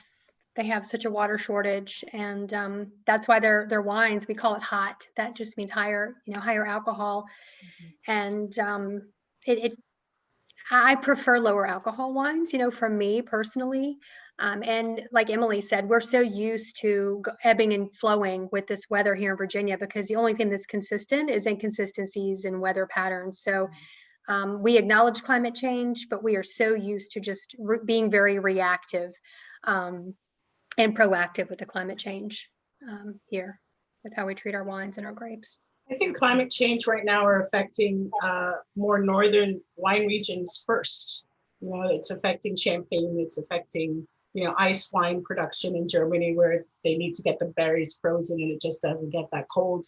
such a water shortage, and that's why their wines, we call it hot. That just means higher alcohol. And I prefer lower alcohol wines, for me personally. And like Emily said, we're so used to ebbing and flowing with this weather here in Virginia because the only thing that's consistent is inconsistencies in weather patterns. So we acknowledge climate change, but we are so used to just being very reactive and proactive with the climate change here with how we treat our wines and our grapes. I think climate change right now are affecting more northern wine regions first. It's affecting Champagne, it's affecting, ice wine production in Germany where they need to get the berries frozen and it just doesn't get that cold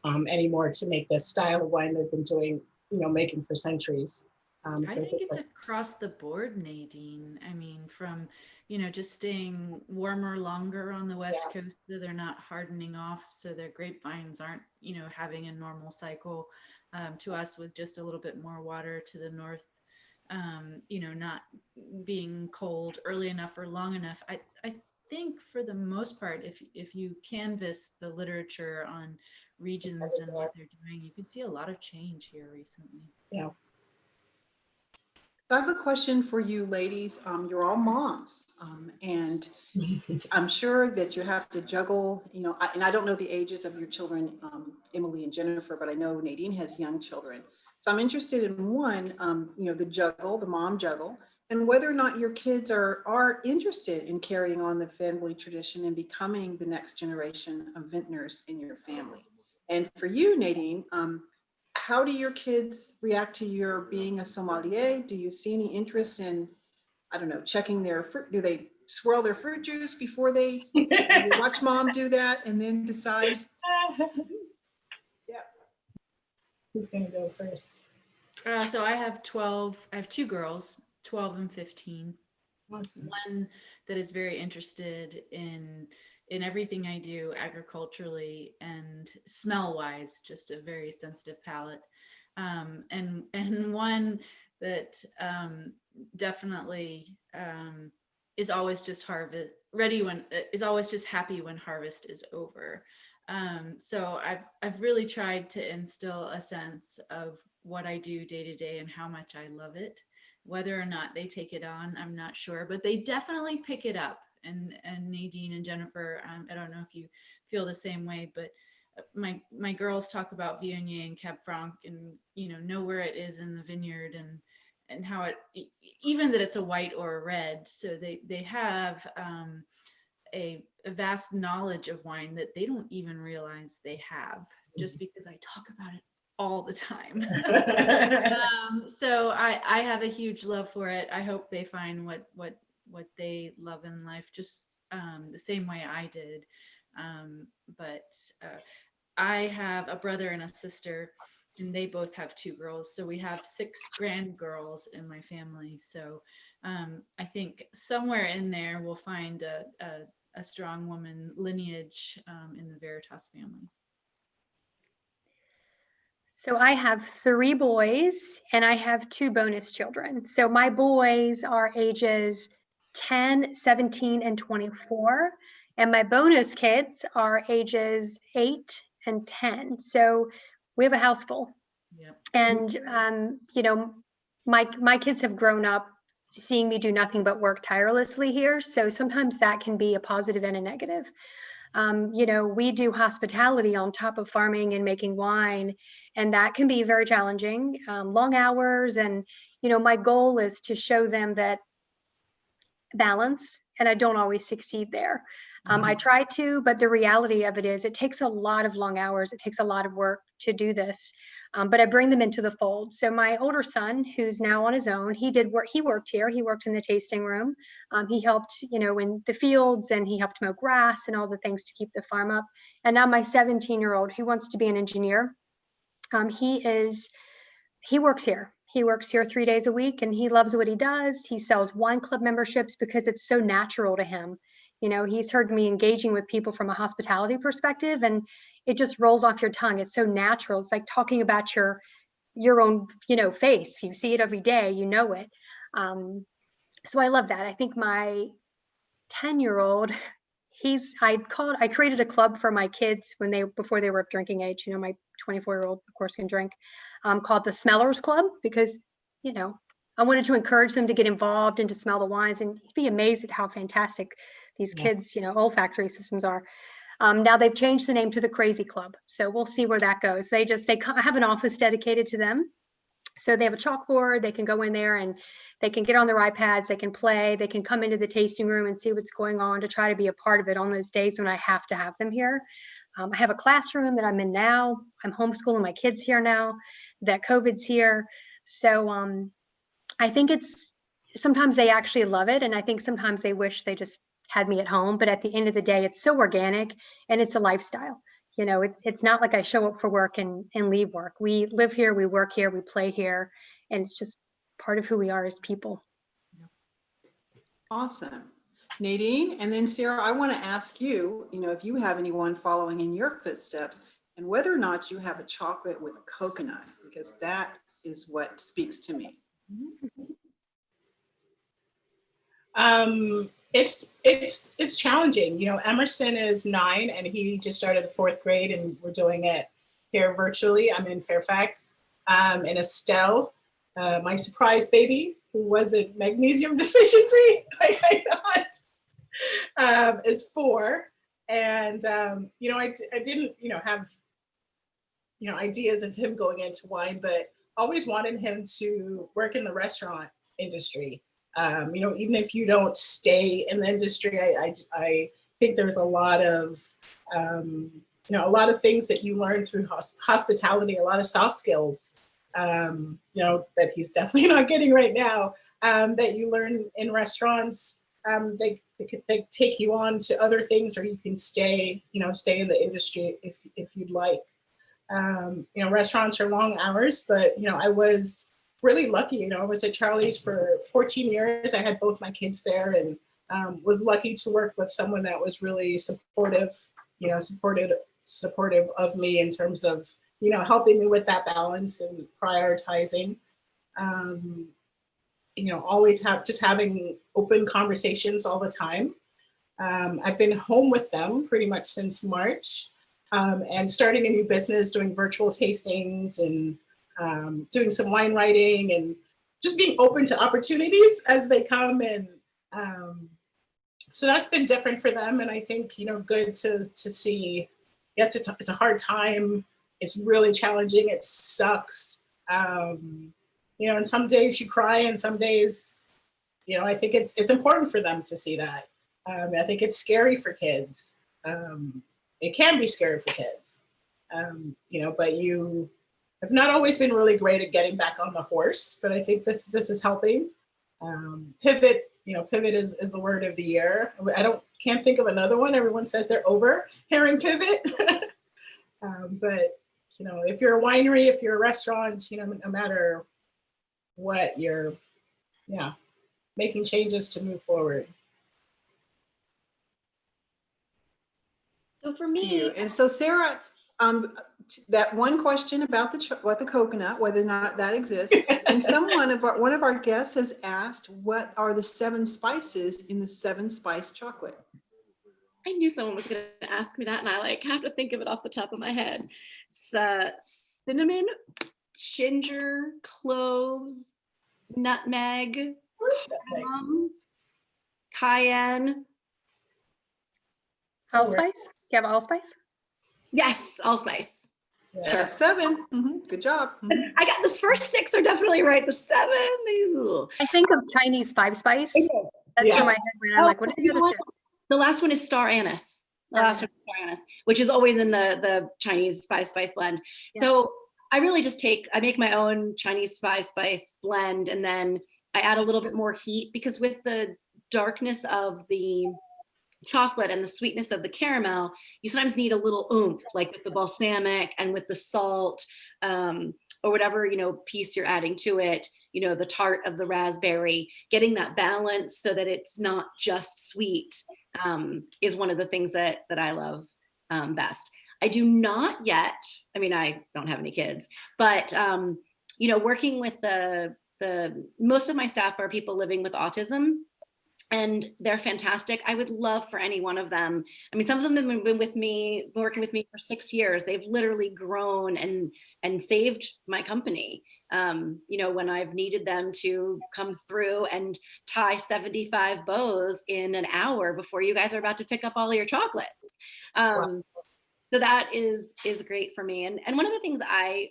anymore to make the style of wine they've been doing, making for centuries. I think it's across the board, Nadine. I mean, from, just staying warmer longer on the West Coast, so they're not hardening off, so their grapevines aren't, having a normal cycle, to us with just a little bit more water to the north, not being cold early enough or long enough. I think for the most part, if you canvass the literature on regions and what they're doing, you can see a lot of change here recently. Yeah. I have a question for you ladies. You're all moms, and I'm sure that you have to juggle, and I don't know the ages of your children, Emily and Jennifer, but I know Nadine has young children. So I'm interested in one, the mom juggle, and whether or not your kids are interested in carrying on the family tradition and becoming the next generation of vintners in your family. And for you, Nadine, how do your kids react to your being a sommelier? Do you see any interest in, I don't know, checking their fruit? Do they swirl their fruit juice before they watch mom do that and then decide? Yeah. Who's going to go first? So I have 12, I have two girls, 12 and 15. Awesome. One that is very interested in everything I do agriculturally and smell wise, just a very sensitive palate. And one that definitely is always just is always just happy when harvest is over. So I've really tried to instill a sense of what I do day to day and how much I love it. Whether or not they take it on, I'm not sure, but they definitely pick it up. And Nadine and Jennifer, I don't know if you feel the same way, but my girls talk about Viognier and Cab Franc, and know where it is in the vineyard, and how it, even that it's a white or a red. So they have a vast knowledge of wine that they don't even realize they have, just because I talk about it all the time. So I have a huge love for it. I hope they find what they love in life, just the same way I did. But I have a brother and a sister, and they both have two girls. So we have 6 grand girls in my family. So I think somewhere in there we'll find a strong woman lineage in the Veritas family. So I have 3 boys and I have 2 bonus children. So my boys are ages 10, 17, and 24. And my bonus kids are ages 8 and 10. So we have a house full. Yep. And, my kids have grown up seeing me do nothing but work tirelessly here. So sometimes that can be a positive and a negative. We do hospitality on top of farming and making wine, and that can be very challenging, long hours. And, my goal is to show them that balance, and I don't always succeed there. I try to, but the reality of it is it takes a lot of long hours. It takes a lot of work to do this, but I bring them into the fold. So my older son, who's now on his own, he worked here. He worked in the tasting room. He helped, in the fields, and he helped mow grass and all the things to keep the farm up. And now my 17-year-old, who wants to be an engineer, he works here. He works here 3 days a week, and he loves what he does. He sells wine club memberships because it's so natural to him. He's heard me engaging with people from a hospitality perspective, and it just rolls off your tongue. It's so natural. It's like talking about your own, face. You see it every day, it. So I love that. I think my 10-year-old, I created a club for my kids before they were of drinking age. My 24-year-old, of course, can drink, called the Smellers Club, because, I wanted to encourage them to get involved and to smell the wines, and you'd be amazed at how fantastic these kids, olfactory systems are. Now they've changed the name to the Crazy Club. So we'll see where that goes. They have an office dedicated to them. So they have a chalkboard. They can go in there and they can get on their iPads. They can play. They can come into the tasting room and see what's going on, to try to be a part of it on those days when I have to have them here. I have a classroom that I'm in now. I'm homeschooling my kids here now that COVID's here. So I think sometimes they actually love it. And I think sometimes they wish they just had me at home. But at the end of the day, it's so organic and it's a lifestyle. It's not like I show up for work and leave work. We live here, we work here, we play here, and it's just part of who we are as people. Awesome. Nadine, and then Sarah, I want to ask you, if you have anyone following in your footsteps and whether or not you have a chocolate with coconut, because that is what speaks to me. It's challenging. Emerson is 9 and he just started the 4th grade, and we're doing it here virtually. I'm in Fairfax. And Estelle, my surprise baby, who was a magnesium deficiency, I thought, is 4. And I didn't have ideas of him going into wine, but always wanted him to work in the restaurant industry. Even if you don't stay in the industry, I think there's a lot of things that you learn through hospitality, a lot of soft skills, that he's definitely not getting right now, that you learn in restaurants. They take you on to other things, or you can stay in the industry if you'd like. Restaurants are long hours, but I was really lucky. I was at Charlie's for 14 years. I had both my kids there, and was lucky to work with someone that was really supportive of me in terms of helping me with that balance and prioritizing. Always having open conversations all the time. I've been home with them pretty much since March, and starting a new business, doing virtual tastings and doing some wine writing, and just being open to opportunities as they come. And so that's been different for them. And I think, good to see, yes, it's a hard time. It's really challenging. It sucks. And some days you cry, and some days, I think it's important for them to see that. I think it's scary for kids. It can be scary for kids, but you have not always been really great at getting back on the horse, but I think this is helping. Pivot is the word of the year. Can't think of another one. Everyone says they're over hearing pivot. But if you're a winery, if you're a restaurant, no matter what, you're making changes to move forward. So for me, And so Sarah, that one question about the coconut, whether or not that exists, and one of our guests has asked, what are the 7 spices in the 7 spice chocolate? I knew someone was going to ask me that, and I have to think of it off the top of my head. It's cinnamon, ginger, cloves, nutmeg, cayenne. Allspice? You have allspice? Yes, allspice. That's 7. Good job. I got this first 6 are definitely right. The 7. I think of Chinese 5 spice. That's where my head went. I'm like, what are the other 2? The last one is star anise. The last one is star anise, which is always in the Chinese 5 spice blend. Yeah. So I really just I make my own Chinese 5 spice blend, and then I add a little bit more heat, because with the darkness of the chocolate and the sweetness of the caramel, you sometimes need a little oomph, like with the balsamic and with the salt, or whatever piece you're adding to it, the tart of the raspberry. Getting that balance so that it's not just sweet is one of the things that I love best. I do not yet, I don't have any kids, but working with the most of my staff are people living with autism, and they're fantastic. I would love for any one of them. Some of them have been working with me for 6 years. They've literally grown and saved my company. When I've needed them to come through and tie 75 bows in an hour before you guys are about to pick up all your chocolates. Wow. So that is great for me. And one of the things I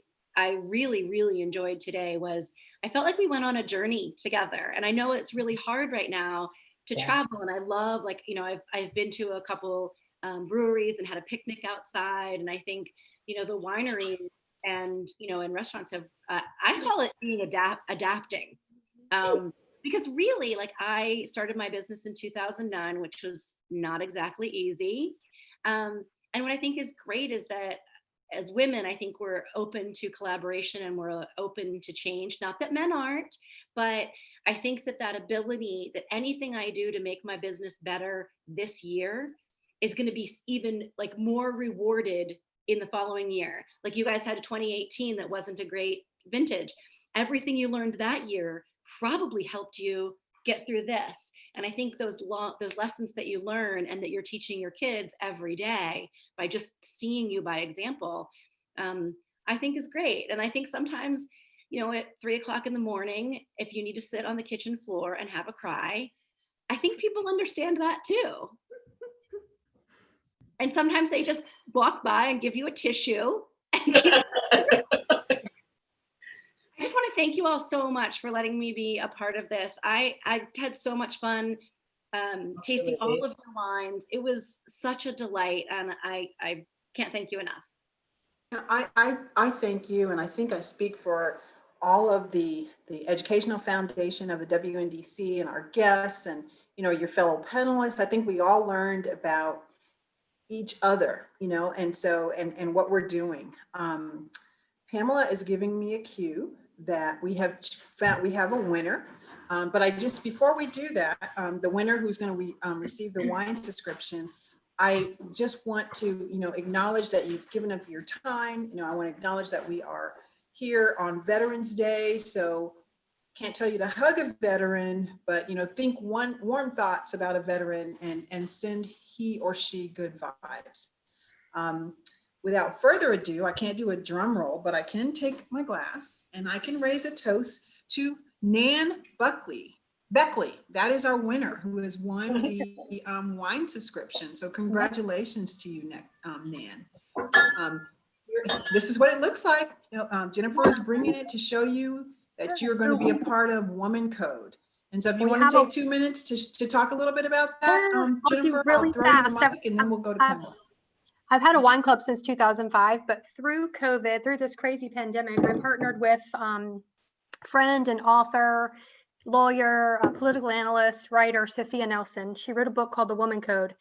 really, really enjoyed today was I felt like we went on a journey together. And I know it's really hard right now to travel. And I love, I've been to a couple breweries and had a picnic outside. And I think, the wineries and, and restaurants have, I call it being adapting. Because really, I started my business in 2009, which was not exactly easy. And what I think is great is that as women, I think we're open to collaboration and we're open to change. Not that men aren't, but I think that ability, that anything I do to make my business better this year is going to be even like more rewarded in the following year. Like you guys had a 2018 that wasn't a great vintage. Everything you learned that year probably helped you get through this. And I think those lessons that you learn and that you're teaching your kids every day by just seeing you by example, I think is great. And I think sometimes, at 3:00 in the morning, if you need to sit on the kitchen floor and have a cry, I think people understand that too. And sometimes they just walk by and give you a tissue. I just want to thank you all so much for letting me be a part of this. I had so much fun tasting all of your wines. It was such a delight, and I can't thank you enough. I thank you, and I think I speak for all of the Educational Foundation of the WNDC and our guests and, your fellow panelists. I think we all learned about each other, and what we're doing. Pamela is giving me a cue that we have a winner. But before we do that, the winner who's going to receive the wine subscription, I just want to, acknowledge that you've given up your time. I want to acknowledge that we are here on Veterans Day. So can't tell you to hug a veteran, but, think warm thoughts about a veteran and send he or she good vibes. Without further ado, I can't do a drum roll, but I can take my glass and I can raise a toast to Nan Beckley. That is our winner who has won the wine subscription. So congratulations to you, Nan. This is what it looks like. Jennifer is bringing it to show you that you're going to be a part of Woman Code. And so if you want to take 2 minutes to talk a little bit about that, Jennifer, I'll throw you the mic and then we'll go to Pamela. I've had a wine club since 2005, but through COVID, through this crazy pandemic, I partnered with friend and author, lawyer, political analyst, writer, Sophia Nelson. She wrote a book called The Woman Code.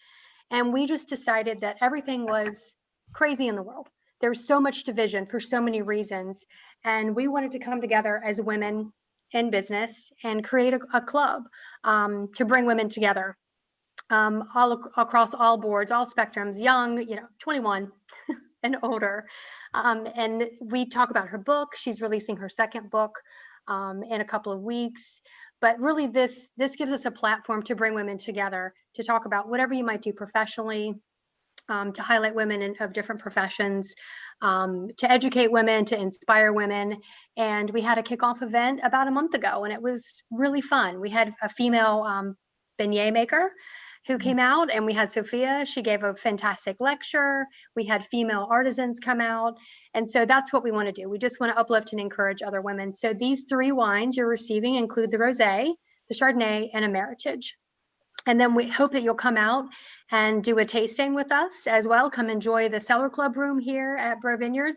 And we just decided that everything was crazy in the world. There was so much division for so many reasons. And we wanted to come together as women in business and create a club to bring women together. All across all boards, all spectrums, young, 21 and older. And we talk about her book. She's releasing her second book in a couple of weeks. But really, this gives us a platform to bring women together to talk about whatever you might do professionally, to highlight women of different professions, to educate women, to inspire women. And we had a kickoff event about a month ago, and it was really fun. We had a female beignet maker who came out, and we had Sophia. She gave a fantastic lecture. We had female artisans come out. And so that's what we want to do. We just want to uplift and encourage other women. So these 3 wines you're receiving include the Rosé, the Chardonnay, and a Meritage. And then we hope that you'll come out and do a tasting with us as well. Come enjoy the Cellar Club room here at Bro Vineyards.